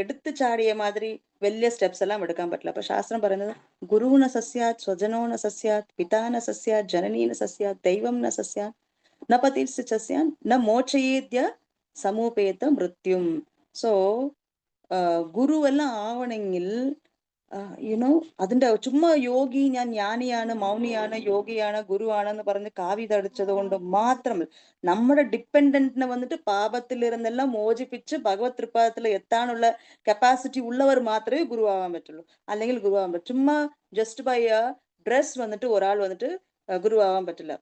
എടുത്തു ചാടിയ മാതിരി വലിയ സ്റ്റെപ്സ് എല്ലാം എടുക്കാൻ പറ്റില്ല. അപ്പൊ ശാസ്ത്രം പറയുന്നത്, ഗുരുന സസ്യാത്, സ്വജനോന സസ്യാത്, പിതാന സസ്യാത്, ജനനീന സസ്യാത്, ദൈവം ന സസ്യാത്, ന പതിർസ് സസ്യാൻ, ന മോക്ഷയേദ്യ സമൂപേത മൃത്യും. സോ ഗുരുവെല്ലാം ആവണമെങ്കിൽ യുനോ അതിന്റെ ചുമ്മാ യോഗി, ഞാൻ ജ്ഞാനിയാണ്, മൗനിയാണ്, യോഗിയാണ്, ഗുരുവാണെന്ന് പറഞ്ഞ് കാവിതടിച്ചത് കൊണ്ട് മാത്രം നമ്മുടെ ഡിപ്പെൻഡന്റിനെ വന്നിട്ട് പാപത്തിലിരുന്നെല്ലാം മോചിപ്പിച്ച് ഭഗവത് തൃപ്പാദത്തിൽ എത്താനുള്ള കപ്പാസിറ്റി ഉള്ളവർ മാത്രമേ ഗുരുവാകാൻ പറ്റുള്ളൂ. അല്ലെങ്കിൽ ഗുരുവാകാൻ പറ്റും. ചുമ്മാ ജസ്റ്റ് ബൈ ഡ്രസ് വന്നിട്ട് ഒരാൾ വന്നിട്ട് ഗുരുവാകാൻ പറ്റില്ല.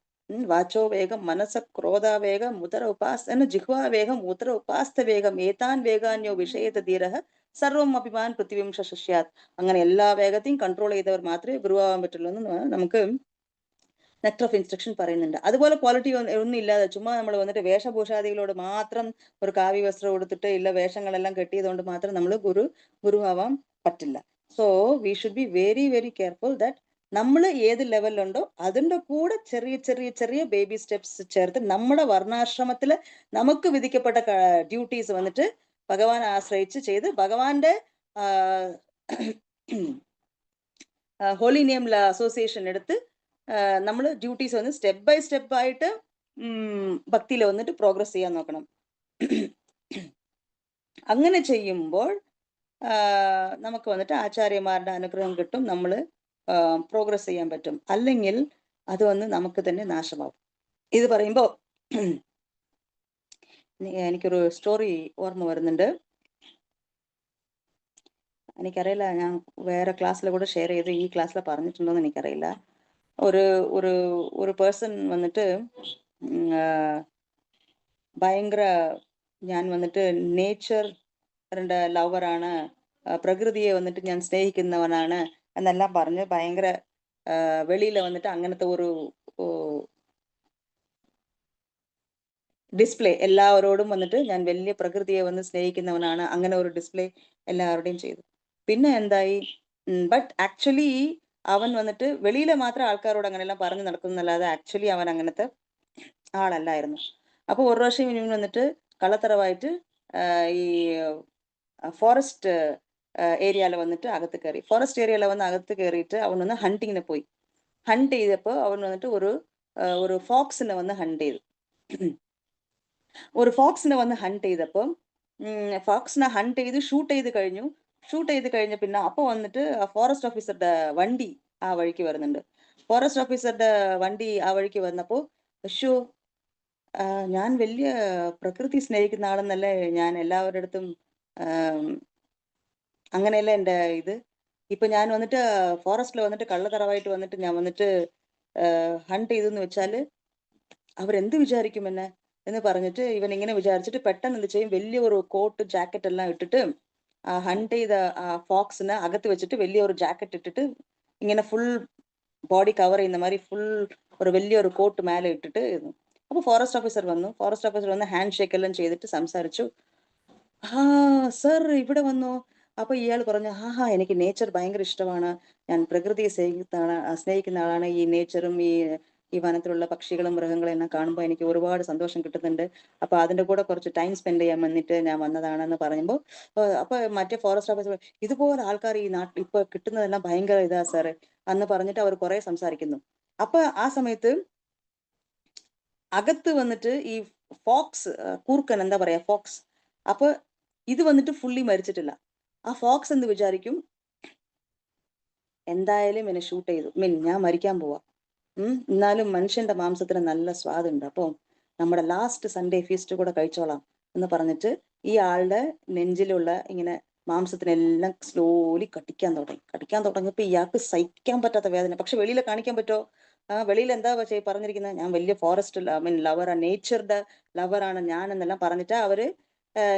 വാചോ വേഗം, മനസ്സ ക്രോധാവേഗം, ഉദര ഉപാസന, ജിഹ്വാ വേഗം, ഉദര ഉപാസ്ത വേഗം, ഏതാൻ വേഗാന്യോ വിഷയത ധീരഃ സർവം അഭിമാൻ പൃഥ്വിവംശ ശിഷ്യാത്. അങ്ങനെ എല്ലാ വേഗത്തെയും കൺട്രോൾ ചെയ്തവർ മാത്രമേ ഗുരുവാകാൻ പറ്റുള്ളൂ എന്ന് നമുക്ക് നെക്ടർ ഓഫ് ഇൻസ്ട്രക്ഷൻ പറയുന്നുണ്ട്. അതുപോലെ ക്വാളിറ്റി ഒന്നും ഇല്ലാതെ ചുമ്മാ നമ്മൾ വന്നിട്ട് വേഷഭൂഷാദികളോട് മാത്രം ഒരു കാവ്യ വസ്ത്രം കൊടുത്തിട്ട് ഇല്ല വേഷങ്ങളെല്ലാം കെട്ടിയതുകൊണ്ട് മാത്രം നമ്മൾ ഗുരുവാവാൻ പറ്റില്ല. So we should be very very careful that നമ്മൾ ഏത് ലെവലിലുണ്ടോ അതിൻ്റെ കൂടെ ചെറിയ ചെറിയ ചെറിയ ബേബി സ്റ്റെപ്സ് ചേർത്ത് നമ്മുടെ വർണ്ണാശ്രമത്തിൽ നമുക്ക് വിധിക്കപ്പെട്ട ഡ്യൂട്ടീസ് വന്നിട്ട് ഭഗവാൻ ആശ്രയിച്ച് ചെയ്ത് ഭഗവാന്റെ ഹോളി നെയിമിൽ അസോസിയേഷൻ എടുത്ത് നമ്മൾ ഡ്യൂട്ടീസ് വന്ന് സ്റ്റെപ്പ് ബൈ സ്റ്റെപ്പ് ആയിട്ട് ഭക്തിയിൽ വന്നിട്ട് പ്രോഗ്രസ് ചെയ്യാൻ നോക്കണം. അങ്ങനെ ചെയ്യുമ്പോൾ നമുക്ക് വന്നിട്ട് ആചാര്യന്മാരുടെ അനുഗ്രഹം കിട്ടും, നമ്മൾ പ്രോഗ്രസ് ചെയ്യാൻ പറ്റും. അല്ലെങ്കിൽ അത് നമുക്ക് തന്നെ നാശമാവും. ഇത് പറയുമ്പോൾ എനിക്കൊരു സ്റ്റോറി ഓർമ്മ വരുന്നുണ്ട്. എനിക്കറിയില്ല, ഞാൻ വേറെ ക്ലാസ്സിൽ കൂടെ ഷെയർ ചെയ്ത് ഈ ക്ലാസ്സിൽ പറഞ്ഞിട്ടുണ്ടോന്ന് എനിക്കറിയില്ല. ഒരു ഒരു ഒരു പേഴ്സൺ വന്നിട്ട് ഭയങ്കര ഞാൻ വന്നിട്ട് നേച്ചറിന്റെ ലവറാണ്, പ്രകൃതിയെ വന്നിട്ട് ഞാൻ സ്നേഹിക്കുന്നവനാണ് എന്നെല്ലാം പറഞ്ഞ് ഭയങ്കര വെളിയിൽ വന്നിട്ട് അങ്ങനത്തെ ഒരു ഡിസ്പ്ലേ എല്ലാവരോടും വന്നിട്ട് ഞാൻ വലിയ പ്രകൃതിയെ സ്നേഹിക്കുന്നവനാണ്, അങ്ങനെ ഒരു ഡിസ്പ്ലേ എല്ലാവരുടെയും ചെയ്തു. പിന്നെ എന്തായി, ബട്ട് ആക്ച്വലി അവൻ വന്നിട്ട് വെളിയിലെ മാത്രം ആൾക്കാരോട് അങ്ങനെയെല്ലാം പറഞ്ഞു നടക്കുന്നല്ലാതെ ആക്ച്വലി അവൻ അങ്ങനത്തെ ആളല്ലായിരുന്നു. അപ്പോൾ ഒരു പ്രാവശ്യം ഇവൻ വന്നിട്ട് കള്ളത്തരവായിട്ട് ഈ ഫോറസ്റ്റ് ഏരിയയിൽ വന്നിട്ട് അകത്ത് കയറി. ഫോറസ്റ്റ് ഏരിയയിൽ അകത്ത് കയറിയിട്ട് അവൻ ഹണ്ടിങ്ങിന് പോയി. ഹണ്ട് ചെയ്തപ്പോൾ അവൻ വന്നിട്ട് ഒരു ഫോക്സിനെ ഹണ്ട് ചെയ്തു. ഒരു ഫോക്സിനെ ഹണ്ട് ചെയ്തപ്പോൾ ഫോക്സിനെ ഹണ്ട് ചെയ്ത് ഷൂട്ട് ചെയ്ത് കഴിഞ്ഞ പിന്നെ അപ്പോൾ വന്നിട്ട് ഫോറസ്റ്റ് ഓഫീസറുടെ വണ്ടി ആ വഴിക്ക് വരുന്നുണ്ട്. ഫോറസ്റ്റ് ഓഫീസറുടെ വണ്ടി ആ വഴിക്ക് വന്നപ്പോൾ, അശ്ശോ, ഞാൻ വലിയ പ്രകൃതി സ്നേഹിക്കുന്ന ആളെന്നല്ലേ ഞാൻ എല്ലാവരുടെ അടുത്തും അങ്ങനെയല്ല എൻ്റെ ഇത്. ഇപ്പൊ ഞാൻ വന്നിട്ട് ഫോറസ്റ്റിൽ വന്നിട്ട് കള്ളത്തറവായിട്ട് വന്നിട്ട് ഞാൻ വന്നിട്ട് ഹണ്ട് ചെയ്തെന്ന് വെച്ചാല് അവരെന്ത് വിചാരിക്കും എന്നെ എന്ന് പറഞ്ഞിട്ട് ഇവൻ ഇങ്ങനെ വിചാരിച്ചിട്ട് പെട്ടെന്ന് എന്ത് ചെയ്യും, വലിയൊരു കോട്ട് ജാക്കറ്റ് എല്ലാം ഇട്ടിട്ട് ഹണ്ട് ചെയ്ത ഫോക്സിനെ അകത്ത് വെച്ചിട്ട് വലിയൊരു ജാക്കറ്റ് ഇട്ടിട്ട് ഇങ്ങനെ ഫുൾ ബോഡി കവർ ചെയ്യുന്ന மாதிரி ഫുൾ ഒരു വലിയൊരു കോട്ട് മേലെ ഇട്ടിട്ട് ഇരുന്നു. അപ്പോൾ ഫോറസ്റ്റ് ഓഫീസർ വന്ന് ഹാൻഡ് ഷേക്ക് എല്ലാം ചെയ്തിട്ട് സംസാരിച്ചു. സർ ഇവിടെ വന്നു. അപ്പൊ ഇയാൾ പറഞ്ഞു, എനിക്ക് നേച്ചർ ഭയങ്കര ഇഷ്ടമാണ്, ഞാൻ പ്രകൃതിയെ സ്നേഹിക്കുന്ന ആളാണ്. ഈ നേച്ചറും ഈ വനത്തിലുള്ള പക്ഷികളും മൃഗങ്ങളും എല്ലാം കാണുമ്പോൾ എനിക്ക് ഒരുപാട് സന്തോഷം കിട്ടുന്നുണ്ട്. അപ്പൊ അതിന്റെ കൂടെ കുറച്ച് ടൈം സ്പെൻഡ് ചെയ്യാൻ വന്നിട്ട് ഞാൻ വന്നതാണെന്ന് പറയുമ്പോൾ അപ്പൊ മറ്റേ ഫോറസ്റ്റ് ഓഫീസർ, ഇതുപോലെ ആൾക്കാർ ഈ നാട്ടിൽ ഇപ്പൊ കിട്ടുന്നതെല്ലാം ഭയങ്കര ഇതാ സാറ് എന്ന് പറഞ്ഞിട്ട് അവർ കുറെ സംസാരിക്കുന്നു. അപ്പൊ ആ സമയത്ത് അകത്ത് വന്നിട്ട് ഈ ഫോക്സ്, കൂർക്കൻ എന്താ പറയാ, ഫോക്സ്. അപ്പൊ ഇത് വന്നിട്ട് ഫുള്ളി മരിച്ചിട്ടില്ല. ആ ഫോക്സ് എന്ത് വിചാരിക്കും, എന്തായാലും എന്നെ ഷൂട്ട് ചെയ്തു, ഞാൻ മരിക്കാൻ പോവാ, എന്നാലും മനുഷ്യന്റെ മാംസത്തിന് നല്ല സ്വാദുണ്ട്, അപ്പോൾ നമ്മുടെ ലാസ്റ്റ് സൺഡേ ഫീസ്റ്റ് കൂടെ കഴിച്ചോളാം എന്ന് പറഞ്ഞിട്ട് ഈ ആളുടെ നെഞ്ചിലുള്ള ഇങ്ങനെ മാംസത്തിനെല്ലാം സ്ലോലി കടിക്കാൻ തുടങ്ങിയപ്പോൾ ഇയാൾക്ക് സഹിക്കാൻ പറ്റാത്ത വേദന. പക്ഷെ വെളിയിൽ കാണിക്കാൻ പറ്റുമോ? വെളിയിൽ എന്താ പറഞ്ഞിരിക്കുന്നത്, ഞാൻ വലിയ ഫോറസ്റ്റ് ലവറാണ്, നേച്ചറുടെ ലവറാണ് ഞാൻ എന്നെല്ലാം പറഞ്ഞിട്ട് അവര്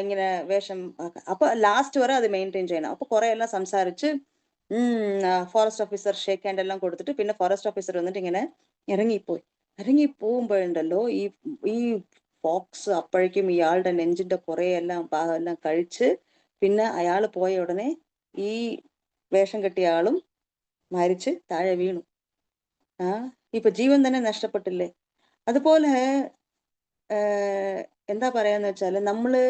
ഇങ്ങനെ വേഷം. അപ്പൊ ലാസ്റ്റ് വരെ അത് മെയിൻറ്റെയിൻ ചെയ്യണം. അപ്പൊ കുറെ എല്ലാം സംസാരിച്ച് ഫോറസ്റ്റ് ഓഫീസർ ഷേക്ക് ഹാൻഡ് എല്ലാം കൊടുത്തിട്ട് പിന്നെ ഫോറസ്റ്റ് ഓഫീസർ വന്നിട്ട് ഇങ്ങനെ ഇറങ്ങി പോകുമ്പോഴുണ്ടല്ലോ ഈ ഫോക്സ് അപ്പോഴേക്കും ഇയാളുടെ നെഞ്ചിന്റെ കുറെ എല്ലാം ഭാഗം എല്ലാം കഴിച്ച് പിന്നെ അയാൾ പോയ ഉടനെ ഈ വേഷം കെട്ടിയ ആളും മരിച്ച് താഴെ വീണു. ഇപ്പൊ ജീവൻ തന്നെ നഷ്ടപ്പെട്ടില്ലേ. അതുപോലെ എന്താ പറയാന്ന് വെച്ചാല് നമ്മള്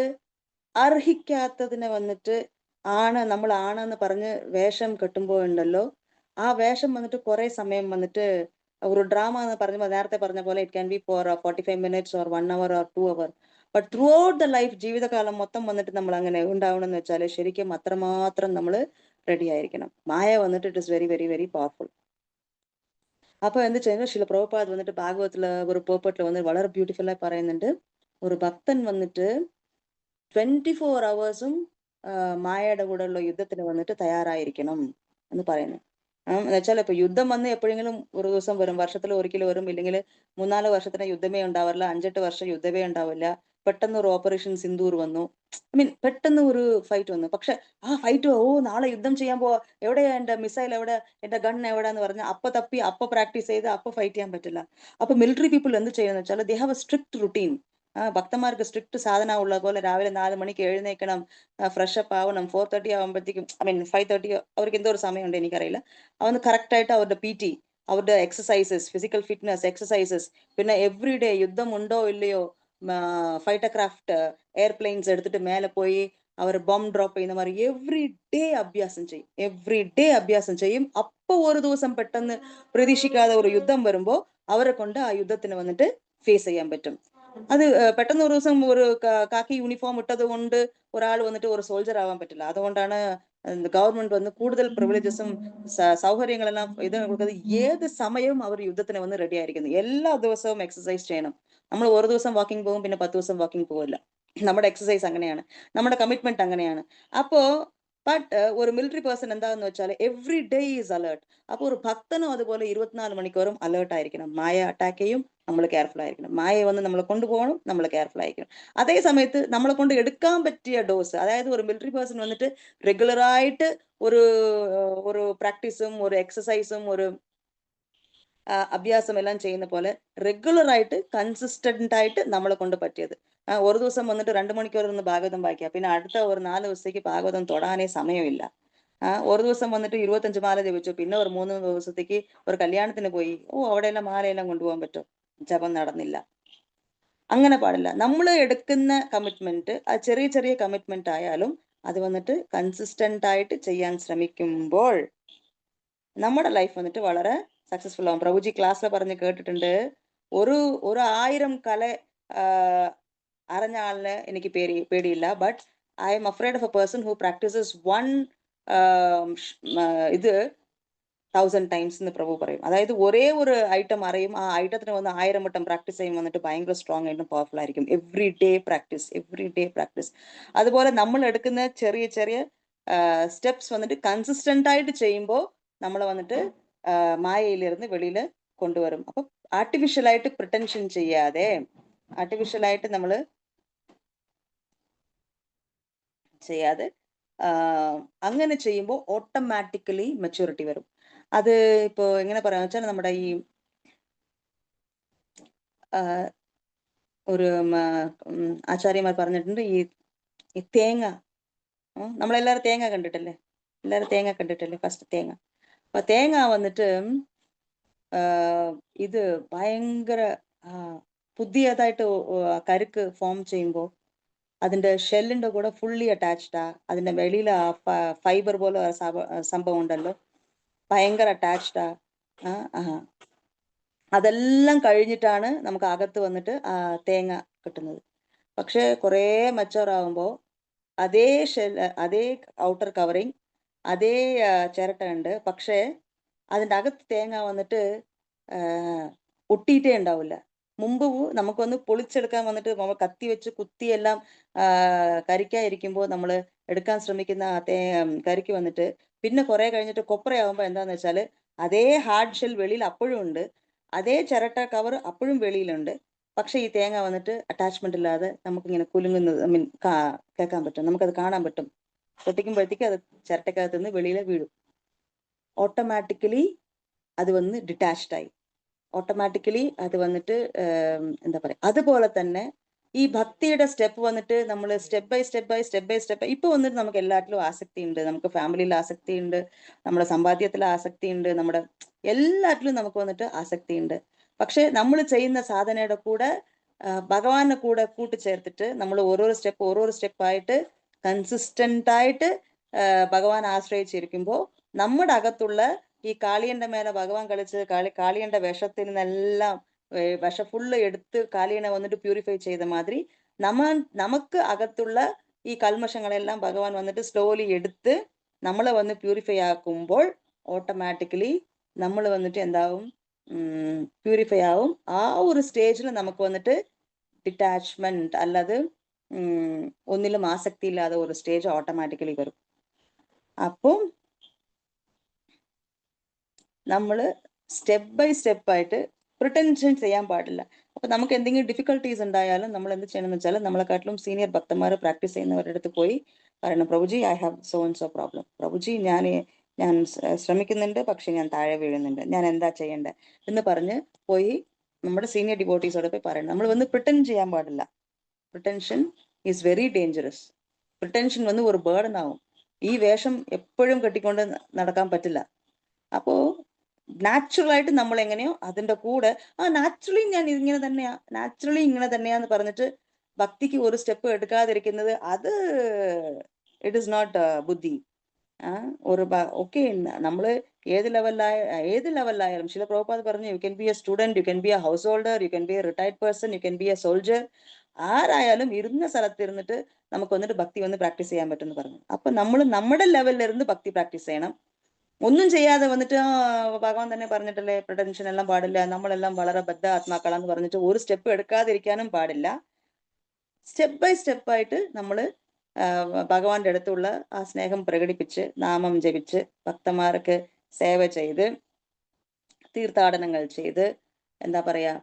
അർഹിക്കാത്തതിനെ വന്നിട്ട് നമ്മൾ ആണെന്ന് പറഞ്ഞ് വേഷം കെട്ടുമ്പോഴുണ്ടല്ലോ, ആ വേഷം വന്നിട്ട് കുറെ സമയം വന്നിട്ട് ഒരു ഡ്രാമ എന്ന് പറഞ്ഞപ്പോൾ നേരത്തെ പറഞ്ഞ പോലെ it can be for 45 minutes or 1 hour or 2 hours. But throughout the life, ജീവിതകാലം മൊത്തം വന്നിട്ട് നമ്മൾ അങ്ങനെ ഉണ്ടാവണമെന്ന് വെച്ചാൽ ശരിക്കും അത്രമാത്രം നമ്മൾ റെഡി ആയിരിക്കണം. മായ വന്നിട്ട് it is very very very powerful. അപ്പൊ എന്ത് ചെയ്യുന്നു, ശില പ്രഭുപാദ് വന്നിട്ട് ഭാഗവത്തില് ഒരു പേപ്പട്ടിൽ വന്ന് വളരെ ബ്യൂട്ടിഫുള്ളായി പറയുന്നുണ്ട്, ഒരു ഭക്തൻ വന്നിട്ട് 24 hours മായയുടെ കൂടെയുള്ള യുദ്ധത്തിന് വന്നിട്ട് തയ്യാറായിരിക്കണം എന്ന് പറയുന്നു. എന്നുവെച്ചാൽ ഇപ്പൊ യുദ്ധം വന്ന് എപ്പോഴെങ്കിലും ഒരു ദിവസം വരും, വർഷത്തിൽ ഒരിക്കലും വരും, ഇല്ലെങ്കിൽ 3-4 വർഷത്തിന് യുദ്ധമേ ഉണ്ടാവില്ല, 5-8 വർഷം യുദ്ധമേ ഉണ്ടാവില്ല. പെട്ടെന്ന് ഒരു ഓപ്പറേഷൻ സിന്ദൂർ വന്നു, പെട്ടെന്ന് ഒരു ഫൈറ്റ് വന്നു. പക്ഷെ ആ ഫൈറ്റ്, നാളെ യുദ്ധം ചെയ്യാൻ പോവാ, എവിടെയാ എന്റെ മിസൈൽ, എവിടെ എന്റെ ഗൺ എവിടെന്ന് പറഞ്ഞാൽ അപ്പൊ തപ്പി അപ്പൊ പ്രാക്ടീസ് ചെയ്ത് അപ്പൊ ഫൈറ്റ് ചെയ്യാൻ പറ്റില്ല. അപ്പൊ മിലിറ്ററി പീപ്പിൾ എന്ത് ചെയ്യുന്ന വെച്ചാൽ they have a strict routine. ഭക്തന്മാർക്ക് സ്ട്രിക്ട് സാധന ഉള്ള പോലെ രാവിലെ 4 മണിക്ക് എഴുന്നേക്കണം, ഫ്രഷ് അപ്പ് ആവണം, 4:30 ആകുമ്പോഴത്തേക്കും 5:30 അവർക്ക് എന്തോ ഒരു സമയമുണ്ട് എനിക്കറിയില്ല, അവന്ന് കറക്റ്റ് ആയിട്ട് അവരുടെ PT, അവരുടെ എക്സസൈസസ്, ഫിസിക്കൽ ഫിറ്റ്നസ് എക്സസൈസസ്, പിന്നെ എവറി ഡേ യുദ്ധം ഉണ്ടോ ഇല്ലയോ ഫൈറ്റർ ക്രാഫ്റ്റ് എയർപ്ലെയിൻസ് എടുത്തിട്ട് മേലെ പോയി അവർ ബോംബ് ഡ്രോപ്പ് ചെയ്യുന്ന മാതിരി എവറി ഡേ അഭ്യാസം ചെയ്യും. അപ്പൊ ഒരു ദിവസം പെട്ടെന്ന് പ്രതീക്ഷിക്കാതെ ഒരു യുദ്ധം വരുമ്പോ അവരെ കൊണ്ട് ആ യുദ്ധത്തിന് വന്നിട്ട് ഫേസ് ചെയ്യാൻ പറ്റും. അത് പെട്ടെന്ന് ഒരു ദിവസം ഒരു കാക്കി യൂണിഫോം ഇട്ടത് കൊണ്ട് ഒരാൾ വന്നിട്ട് ഒരു സോൾജർ ആവാൻ പറ്റില്ല. അതുകൊണ്ടാണ് ഗവൺമെന്റ് വന്ന് കൂടുതൽ പ്രിവിലേജസും സൗകര്യങ്ങളെല്ലാം ഇത് കൊടുക്കുന്നത്. ഏത് സമയവും അവർ യുദ്ധത്തിന് വന്ന് റെഡി ആയിരിക്കുന്നു. എല്ലാ ദിവസവും എക്സസൈസ് ചെയ്യണം. നമ്മൾ ഒരു ദിവസം വാക്കിംഗ് പോകും, പിന്നെ 10 ദിവസം വാക്കിംഗ് പോകില്ല. നമ്മുടെ എക്സസൈസ് അങ്ങനെയാണ്, നമ്മുടെ കമ്മിറ്റ്മെന്റ് അങ്ങനെയാണ്. അപ്പോ ബട്ട് ഒരു മിലിറ്ററി പേഴ്സൺ എന്താന്ന് വെച്ചാൽ എവറി ഡേ ഈസ് അലേർട്ട്. അപ്പൊ ഒരു ഭക്തനും അതുപോലെ 24 മണിക്കൂറും അലേർട്ട് ആയിരിക്കണം. മായ അറ്റാക്ക് ചെയ്യും, നമ്മൾ കെയർഫുൾ ആയിരിക്കണം. മായ വന്ന് നമ്മളെ കൊണ്ടുപോകണം, നമ്മൾ കെയർഫുൾ ആയിരിക്കണം. അതേ സമയത്ത് നമ്മളെ കൊണ്ട് എടുക്കാൻ പറ്റിയ ഡോസ്, അതായത് ഒരു മിലിറ്ററി പേഴ്സൺ വന്നിട്ട് റെഗുലറായിട്ട് ഒരു ഒരു പ്രാക്ടീസും ഒരു എക്സസൈസും ഒരു അഭ്യാസം എല്ലാം ചെയ്യുന്ന പോലെ റെഗുലർ ആയിട്ട് കൺസിസ്റ്റന്റ് ആയിട്ട് നമ്മളെ കൊണ്ട് പറ്റിയത്. ഒരു ദിവസം വന്നിട്ട് 2 മണിക്കൂർ നിന്ന് ഭാഗവതം വായിക്കുക, പിന്നെ അടുത്ത ഒരു 4 ദിവസത്തേക്ക് ഭാഗവതം തൊടാനേ സമയമില്ല. ഒരു ദിവസം വന്നിട്ട് 25 മാല ജപിച്ചു, പിന്നെ ഒരു 3 ദിവസത്തേക്ക് ഒരു കല്യാണത്തിന് പോയി, അവിടെയെല്ലാം മാലയെല്ലാം കൊണ്ടുപോകാൻ പറ്റും, ജപം നടന്നില്ല. അങ്ങനെ പാടില്ല. നമ്മൾ എടുക്കുന്ന കമ്മിറ്റ്മെന്റ് ചെറിയ ചെറിയ കമ്മിറ്റ്മെന്റ് ആയാലും അത് വന്നിട്ട് കൺസിസ്റ്റന്റ് ആയിട്ട് ചെയ്യാൻ ശ്രമിക്കുമ്പോൾ നമ്മുടെ ലൈഫ് വന്നിട്ട് വളരെ സക്സസ്ഫുൾ ആവും. പ്രഭുജി ക്ലാസ്സിൽ പറഞ്ഞ് കേട്ടിട്ടുണ്ട്, ഒരു 1000 കല അറിഞ്ഞ ആളിന് എനിക്ക് പേടിയില്ല, but I M afraid of A person who practices one ഇത് 1000 times എന്ന് പ്രഭു പറയും. അതായത് ഒരേ ഒരു ഐറ്റം അറിയും, ആ ഐറ്റത്തിന് വന്ന് 1000 വട്ടം പ്രാക്ടീസ് ചെയ്യും, വന്നിട്ട് ഭയങ്കര സ്ട്രോങ് ആയിട്ടും പവർഫുൾ ആയിരിക്കും. Every day practice. അതുപോലെ നമ്മൾ എടുക്കുന്ന ചെറിയ ചെറിയ സ്റ്റെപ്സ് വന്നിട്ട് കൺസിസ്റ്റന്റ് ആയിട്ട് ചെയ്യുമ്പോൾ നമ്മൾ വന്നിട്ട് മായയിലിരുന്ന് വെളിയിൽ കൊണ്ടുവരും. അപ്പൊ ആർട്ടിഫിഷ്യലായിട്ട് പ്രിട്ടൻഷൻ ചെയ്യാതെ ആർട്ടിഫിഷ്യലായിട്ട് നമ്മൾ ചെയ്യാതെ അങ്ങനെ ചെയ്യുമ്പോൾ ഓട്ടോമാറ്റിക്കലി മെച്യൂരിറ്റി വരും. അത് ഇപ്പോ എങ്ങനെ പറയാന്ന് വെച്ചാൽ നമ്മുടെ ഈ ഒരു ആചാര്യന്മാർ പറഞ്ഞിട്ടുണ്ട്, ഈ തേങ്ങ, നമ്മളെല്ലാവരും തേങ്ങ കണ്ടിട്ടല്ലേ, എല്ലാവരും തേങ്ങ കണ്ടിട്ടല്ലേ, ഫസ്റ്റ് തേങ്ങ. അപ്പൊ തേങ്ങ വന്നിട്ട് ഇത് ഭയങ്കര പുതിയതായിട്ട് കരുക്ക് ഫോം ചെയ്യുമ്പോൾ അതിന്റെ ഷെല്ലിന്റെ കൂടെ ഫുള്ളി അറ്റാച്ച്ഡാ, അതിന്റെ വെളിയിൽ ഫൈബർ പോലെ സംഭവം ഉണ്ടല്ലോ, ഭയങ്കര അറ്റാച്ച്ഡാ. അതെല്ലാം കഴിഞ്ഞിട്ടാണ് നമുക്ക് അകത്ത് വന്നിട്ട് തേങ്ങ കിട്ടുന്നത്. പക്ഷെ കുറേ മച്ചറാകുമ്പോൾ അതേ അതേ ഔട്ടർ കവറിങ്, അതേ ചിരട്ട ഉണ്ട്, പക്ഷേ അതിൻ്റെ അകത്ത് തേങ്ങ വന്നിട്ട് ഒട്ടിയിട്ടേ ഉണ്ടാവില്ല. മുമ്പ് നമുക്കൊന്ന് പൊളിച്ചെടുക്കാൻ വന്നിട്ട് നമ്മൾ കത്തി വെച്ച് കുത്തിയെല്ലാം കരിക്കായിരിക്കുമ്പോൾ നമ്മൾ എടുക്കാൻ ശ്രമിക്കുന്ന കരിക്ക് വന്നിട്ട് പിന്നെ കുറെ കഴിഞ്ഞിട്ട് കൊപ്രയാകുമ്പോൾ എന്താന്ന് വെച്ചാൽ അതേ ഹാർഡ് ഷെൽ വെളിയിൽ അപ്പോഴും ഉണ്ട്, അതേ ചിരട്ട കവർ അപ്പോഴും വെളിയിലുണ്ട്. പക്ഷെ ഈ തേങ്ങ വന്നിട്ട് അറ്റാച്ച്മെന്റ് ഇല്ലാതെ നമുക്കിങ്ങനെ കുലുങ്ങുന്നത് കേൾക്കാൻ പറ്റും, നമുക്കത് കാണാൻ പറ്റും. പൊട്ടിക്കുമ്പോഴത്തേക്ക് അത് ചിരട്ടക്കകത്ത് നിന്ന് വെളിയിൽ വീഴും. ഓട്ടോമാറ്റിക്കലി അത് വന്ന് ഡിറ്റാച്ച്ഡ് ആയി, ഓട്ടോമാറ്റിക്കലി അത് വന്നിട്ട് എന്താ പറയുക. അതുപോലെ തന്നെ ഈ ഭക്തിയുടെ സ്റ്റെപ്പ് വന്നിട്ട് നമ്മൾ സ്റ്റെപ്പ് ബൈ സ്റ്റെപ്പ് ഇപ്പൊ വന്നിട്ട് നമുക്ക് എല്ലാറ്റിലും ആസക്തി ഉണ്ട്, നമുക്ക് ഫാമിലിയിൽ ആസക്തി ഉണ്ട്, നമ്മുടെ സമ്പാദ്യത്തിൽ ആസക്തി ഉണ്ട്, നമ്മുടെ എല്ലാറ്റിലും നമുക്ക് വന്നിട്ട് ആസക്തി ഉണ്ട്. പക്ഷെ നമ്മൾ ചെയ്യുന്ന സാധനയുടെ കൂടെ ഭഗവാനെ കൂടെ കൂട്ടിച്ചേർത്തിട്ട് നമ്മൾ ഓരോരോ സ്റ്റെപ്പായിട്ട് കൺസിസ്റ്റന്റ് ആയിട്ട് ഭഗവാൻ ആശ്രയിച്ചിരിക്കുമ്പോൾ നമ്മുടെ അകത്തുള്ള ഈ കാളിയന്റെ മേലെ ഭഗവാൻ കളിച്ച് കാളിയന്റെ വിഷത്തിൽ നിന്നെല്ലാം വിഷ ഫുള്ള് എടുത്ത് കാളിയനെ വന്നിട്ട് പ്യൂരിഫൈ ചെയ്ത മാതിരി നമുക്ക് അകത്തുള്ള ഈ കൽമഷങ്ങളെല്ലാം ഭഗവാൻ വന്നിട്ട് സ്ലോലി എടുത്ത് നമ്മളെ വന്ന് പ്യൂരിഫൈ ആക്കുമ്പോൾ ഓട്ടോമാറ്റിക്കലി നമ്മൾ വന്നിട്ട് എന്താവും, പ്യൂരിഫൈ ആവും. ആ ഒരു സ്റ്റേജിൽ നമുക്ക് വന്നിട്ട് ഡിറ്റാച്ച്മെന്റ് അല്ലാതെ ഒന്നിലും ആസക്തി ഇല്ലാതെ ഒരു സ്റ്റേജ് ഓട്ടോമാറ്റിക്കലി വരും. അപ്പം നമ്മൾ സ്റ്റെപ്പ് ബൈ സ്റ്റെപ്പായിട്ട് പ്രിട്ടൻഷൻ ചെയ്യാൻ പാടില്ല. അപ്പൊ നമുക്ക് എന്തെങ്കിലും ഡിഫിക്കൽട്ടീസ് ഉണ്ടായാലും നമ്മൾ എന്ത് ചെയ്യണമെന്ന് വെച്ചാൽ നമ്മളെക്കാട്ടിലും സീനിയർ ഭക്തന്മാർ പ്രാക്ടീസ് ചെയ്യുന്നവരുടെ അടുത്ത് പോയി പറയണം, പ്രഭുജി I have so and so problem, പ്രഭുജി ഞാൻ ശ്രമിക്കുന്നുണ്ട് പക്ഷെ ഞാൻ താഴെ വീഴുന്നുണ്ട്, ഞാൻ എന്താ ചെയ്യേണ്ടത് എന്ന് പറഞ്ഞ് പോയി നമ്മുടെ സീനിയർ ഡിവോട്ടീസോട് പോയി പറയണം. നമ്മൾ വന്ന് പ്രിട്ടൻ ചെയ്യാൻ പാടില്ല. പ്രിട്ടൻഷൻ ഈസ് വെരി ഡേഞ്ചറസ്. പ്രിട്ടൻഷൻ വന്ന് ഒരു ബേർഡൻ ആവും. ഈ വേഷം എപ്പോഴും കെട്ടിക്കൊണ്ട് നടക്കാൻ പറ്റില്ല. അപ്പോ നാച്ചുറലായിട്ട് നമ്മൾ എങ്ങനെയോ അതിന്റെ കൂടെ നാച്ചുറലി ഞാൻ ഇങ്ങനെ തന്നെയാന്ന് പറഞ്ഞിട്ട് ഭക്തിക്ക് ഒരു സ്റ്റെപ്പ് എടുക്കാതിരിക്കുന്നത് അത് ഇറ്റ് ഇസ് നോട്ട് ബുദ്ധി. ഒരു ഓക്കെ, നമ്മൾ ഏത് ലെവലിലായാലും ശില പ്രഭുപാദ് പറഞ്ഞു, you can be A student, you can be A house holder, you can be A retired person, you can be A soldier. ആരായാലും ഇരുന്ന സ്ഥലത്ത് ഇരുന്നിട്ട് നമുക്ക് വന്നിട്ട് ഭക്തി വന്ന് പ്രാക്ടീസ് ചെയ്യാൻ പറ്റുമെന്ന് പറഞ്ഞു. അപ്പൊ നമ്മൾ നമ്മുടെ ലെവലിലിരുന്ന് ഭക്തി പ്രാക്ടീസ് ചെയ്യണം. ഒന്നും ചെയ്യാതെ വന്നിട്ട് ഭഗവാൻ തന്നെ പറഞ്ഞിട്ടല്ലേ പ്രിട്ടൻഷൻ എല്ലാം പാടില്ല, നമ്മളെല്ലാം വളരെ ബദ്ധ ആത്മാക്കളാന്ന് പറഞ്ഞിട്ട് ഒരു സ്റ്റെപ്പ് എടുക്കാതിരിക്കാനും പാടില്ല. സ്റ്റെപ്പ് ബൈ സ്റ്റെപ്പായിട്ട് നമ്മൾ ഭഗവാന്റെ അടുത്തുള്ള ആ സ്നേഹം പ്രകടിപ്പിച്ച് നാമം ജപിച്ച് ഭക്തന്മാർക്ക് സേവ ചെയ്ത് തീർത്ഥാടനങ്ങൾ ചെയ്ത് എന്താ പറയാ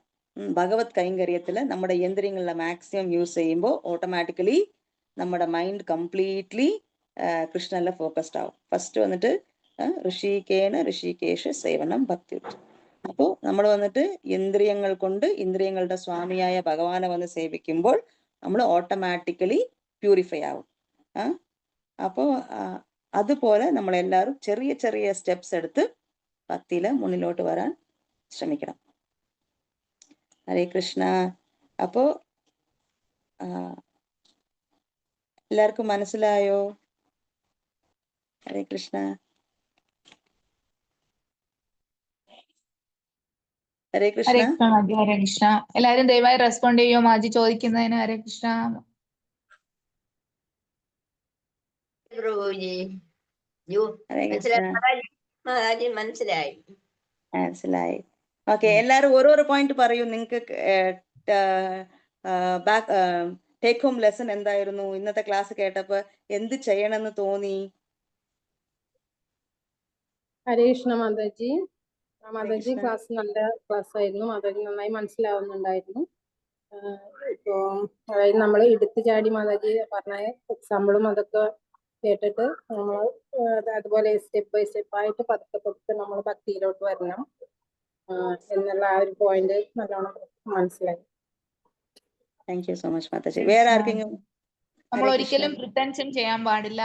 ഭഗവത് കൈങ്കര്യത്തില് നമ്മുടെ യന്ത്രങ്ങളിലെ മാക്സിമം യൂസ് ചെയ്യുമ്പോൾ ഓട്ടോമാറ്റിക്കലി നമ്മുടെ മൈൻഡ് കംപ്ലീറ്റ്ലി കൃഷ്ണനിലെ ഫോക്കസ്ഡ് ആവും. ഫസ്റ്റ് വന്നിട്ട് ഋഷികേശ സേവനം ഭക്തി. അപ്പോൾ നമ്മൾ വന്നിട്ട് ഇന്ദ്രിയങ്ങൾ കൊണ്ട് ഇന്ദ്രിയങ്ങളുടെ സ്വാമിയായ ഭഗവാനെ വന്ന് സേവിക്കുമ്പോൾ നമ്മൾ ഓട്ടോമാറ്റിക്കലി പ്യൂരിഫൈ ആവും. അപ്പോൾ അതുപോലെ നമ്മളെല്ലാവരും ചെറിയ ചെറിയ സ്റ്റെപ്സ് എടുത്ത് ഭക്തിയില് മുന്നിലോട്ട് വരാൻ ശ്രമിക്കണം. ഹരേ കൃഷ്ണ. അപ്പോ എല്ലാവർക്കും മനസ്സിലായോ? ഹരേ കൃഷ്ണ. ഹരേ കൃഷ്ണ. ഹരേ കൃഷ്ണ. എല്ലാരും ദയവായി റെസ്പോണ്ട് ചെയ്യോ മാജി ചോദിക്കുന്നതിന്? ഹരേ കൃഷ്ണ. പ്രഭുജി ഹരേ കൃഷ്ണ. മനസ്സിലായി. ഓക്കെ, എല്ലാരും ഓരോരോ പോയിന്റ് പറയൂ. നിങ്ങൾക്ക് ടേക്ക് ഹോം ലെസൺ എന്തായിരുന്നു? ഇന്നത്തെ ക്ലാസ് കേട്ടപ്പോ എന്ത് ചെയ്യണമെന്ന് തോന്നി? ഹരേ കൃഷ്ണ മാതാജി. മാതാജി ക്ലാസ് നല്ല ക്ലാസ് ആയിരുന്നു. മാതാജി നന്നായി മനസ്സിലാവുന്നുണ്ടായിരുന്നു. ഇപ്പോ അതായത് നമ്മൾ എടുത്തു ചാടി മാതാജി പറഞ്ഞ എക്സാമ്പിളും അതൊക്കെ കേട്ടിട്ട് നമ്മൾ അതുപോലെ സ്റ്റെപ്പ് ബൈ സ്റ്റെപ്പ് ആയിട്ട് പതുക്കെ പതുക്കെ നമ്മൾ ഭക്തിയിലോട്ട് വരണം എന്നുള്ള ആ ഒരു പോയിന്റ് നല്ലോണം മനസ്സിലായി. Thank you so much Mataji. വേറെ ആർക്കെങ്കിലും? നമ്മൾ ഒരിക്കലും പ്രിറ്റൻഷൻ ചെയ്യാൻ പാടില്ല.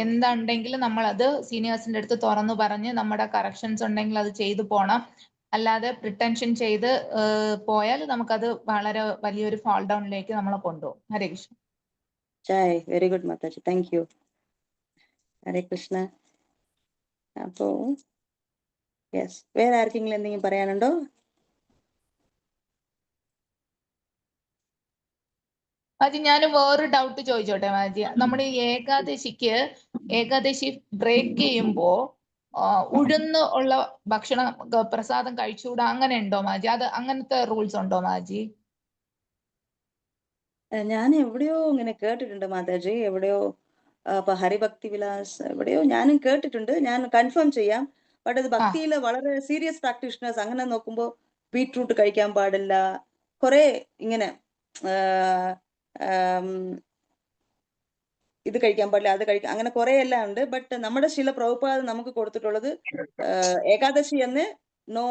എന്തുണ്ടെങ്കിലും നമ്മൾ അത് സീനിയേഴ്സിന്റെ അടുത്ത് തുറന്നു പറഞ്ഞ് നമ്മുടെ കറക്ഷൻസ് ഉണ്ടെങ്കിൽ അത് ചെയ്തു പോണം. അല്ലാതെ പ്രിറ്റൻഷൻ ചെയ്ത് പോയാൽ നമുക്കത് വളരെ വലിയൊരു ഫാൾ ഡൗണിലേക്ക് നമ്മളെ കൊണ്ടുപോകും. ഹരേ കൃഷ്ണ. ജയ്. വെരി ഗുഡ് മാതാജി, താങ്ക് യു. ഹരേ കൃഷ്ണ. അപ്പോ യെസ്, വേറെ ആർക്കെങ്കിലും എന്തെങ്കിലും പറയാനുണ്ടോ? മാജി, ഞാൻ വേറൊരു ഡൗട്ട് ചോദിച്ചോട്ടെ മാജി? നമ്മൾ ഈ ഏകാദശി ബ്രേക്ക് ചെയ്യുമ്പോ ഉഴുന്ന് ഉള്ള ഭക്ഷണം പ്രസാദം കഴിച്ചുകൂടാ, അങ്ങനെ ഉണ്ടോ മാജി? അത് അങ്ങനത്തെ റൂൾസ് ഉണ്ടോ മാജി? ഞാൻ എവിടെയോ ഇങ്ങനെ കേട്ടിട്ടുണ്ട് മാതാജി, എവിടെയോ ഇപ്പൊ ഹരിഭക്തി വിലാസ് എവിടെയോ ഞാനും കേട്ടിട്ടുണ്ട്. ഞാൻ കൺഫേം ചെയ്യാം. ബട്ട് അത് ഭക്തിയിൽ വളരെ സീരിയസ് പ്രാക്ടീഷണേഴ്സ് അങ്ങനെ നോക്കുമ്പോൾ ബീട്രൂട്ട് കഴിക്കാൻ പാടില്ല, കുറെ ഇങ്ങനെ ഇത് കഴിക്കാൻ പാടില്ല, അത് കഴിക്കാൻ, അങ്ങനെ കുറെ എല്ലാം ഉണ്ട്. ബട്ട് നമ്മുടെ ശില പ്രഭുപാദ് നമുക്ക് കൊടുത്തിട്ടുള്ളത് ഏകാദശി എന്ന് നോ,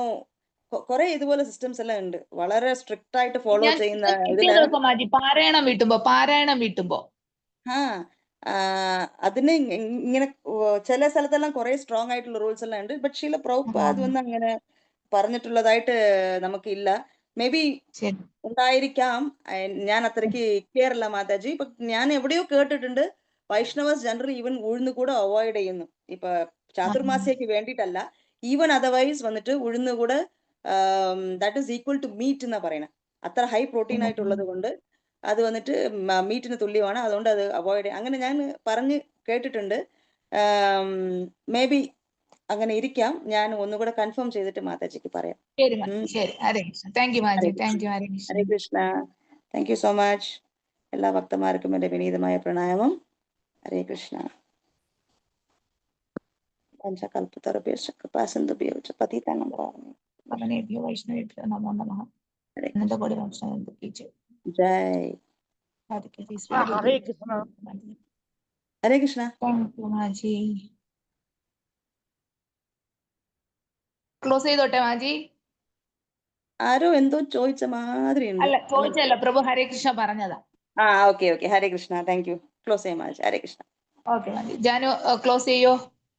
കുറെ ഇതുപോലെ സിസ്റ്റംസ് എല്ലാം ഉണ്ട്, വളരെ സ്ട്രിക്റ്റ് ആയിട്ട് ഫോളോ ചെയ്യുന്ന ഇതിലാണ്. പാരായണം വീട്ടുമ്പോ അതിന് ഇങ്ങനെ ചില സ്ഥലത്തെല്ലാം കുറെ സ്ട്രോങ് ആയിട്ടുള്ള റൂൾസ് എല്ലാം ഉണ്ട്. ബട്ട് ശില പ്രഭുപാദ് ഒന്നും അങ്ങനെ പറഞ്ഞിട്ടുള്ളതായിട്ട് നമുക്കില്ല. മേ ബി ഉണ്ടായിരിക്കാം, ഞാൻ അത്രയ്ക്ക് ക്ലിയർ അല്ല മാതാജി. ബട്ട് ഞാൻ എവിടെയോ കേട്ടിട്ടുണ്ട് വൈഷ്ണവസ് ജനറൽ ഈവൻ ഉഴുന്ന് കൂടെ അവോയ്ഡ് ചെയ്യുന്നു. ഇപ്പൊ ചാതുർമാസ്യക്ക് വേണ്ടിയിട്ടല്ല, ഈവൻ അതർവൈസ് വന്നിട്ട് ഉഴുന്ന് കൂടെ that is equal to meat എന്നാ പറയണേ. അത്ര ഹൈ പ്രോട്ടീൻ ആയിട്ടുള്ളത് കൊണ്ട് അത് വന്നിട്ട് മീറ്റിന് തുല്യമാണ്, അതുകൊണ്ട് അത് അവോയ്ഡ്, അങ്ങനെ ഞാൻ പറഞ്ഞ് കേട്ടിട്ടുണ്ട്. മേ ബി അങ്ങനെ ഇരിക്കാം. ഞാൻ ഒന്നുകൂടെ കൺഫേം ചെയ്തിട്ട് മാതാജിക്ക് പറയാം. Hare Krishna. Thank you so much. എല്ലാ ഭക്തന്മാർക്കും എന്റെ വിനീതമായ പ്രണാമം. ഹരേ കൃഷ്ണ. ജയ്. ഹരേ കൃഷ്ണ. ഹരേ കൃഷ്ണ. ക്ലോസ് ചെയ്തോട്ടെ മാജി? ആരോ എന്തോ ചോദിച്ച മാതിരി ഉണ്ട്. അല്ല, ചോദിച്ചല്ല, പ്രഭു ഹരേ കൃഷ്ണ പറഞ്ഞതാ. Okay okay. ഹരേ കൃഷ്ണ. Thank U. ക്ലോസ് ചെയ്യാം മാജി. ഹരേ കൃഷ്ണ. ഓക്കെ മാജി. ജാനു ക്ലോസ് ചെയ്യോ?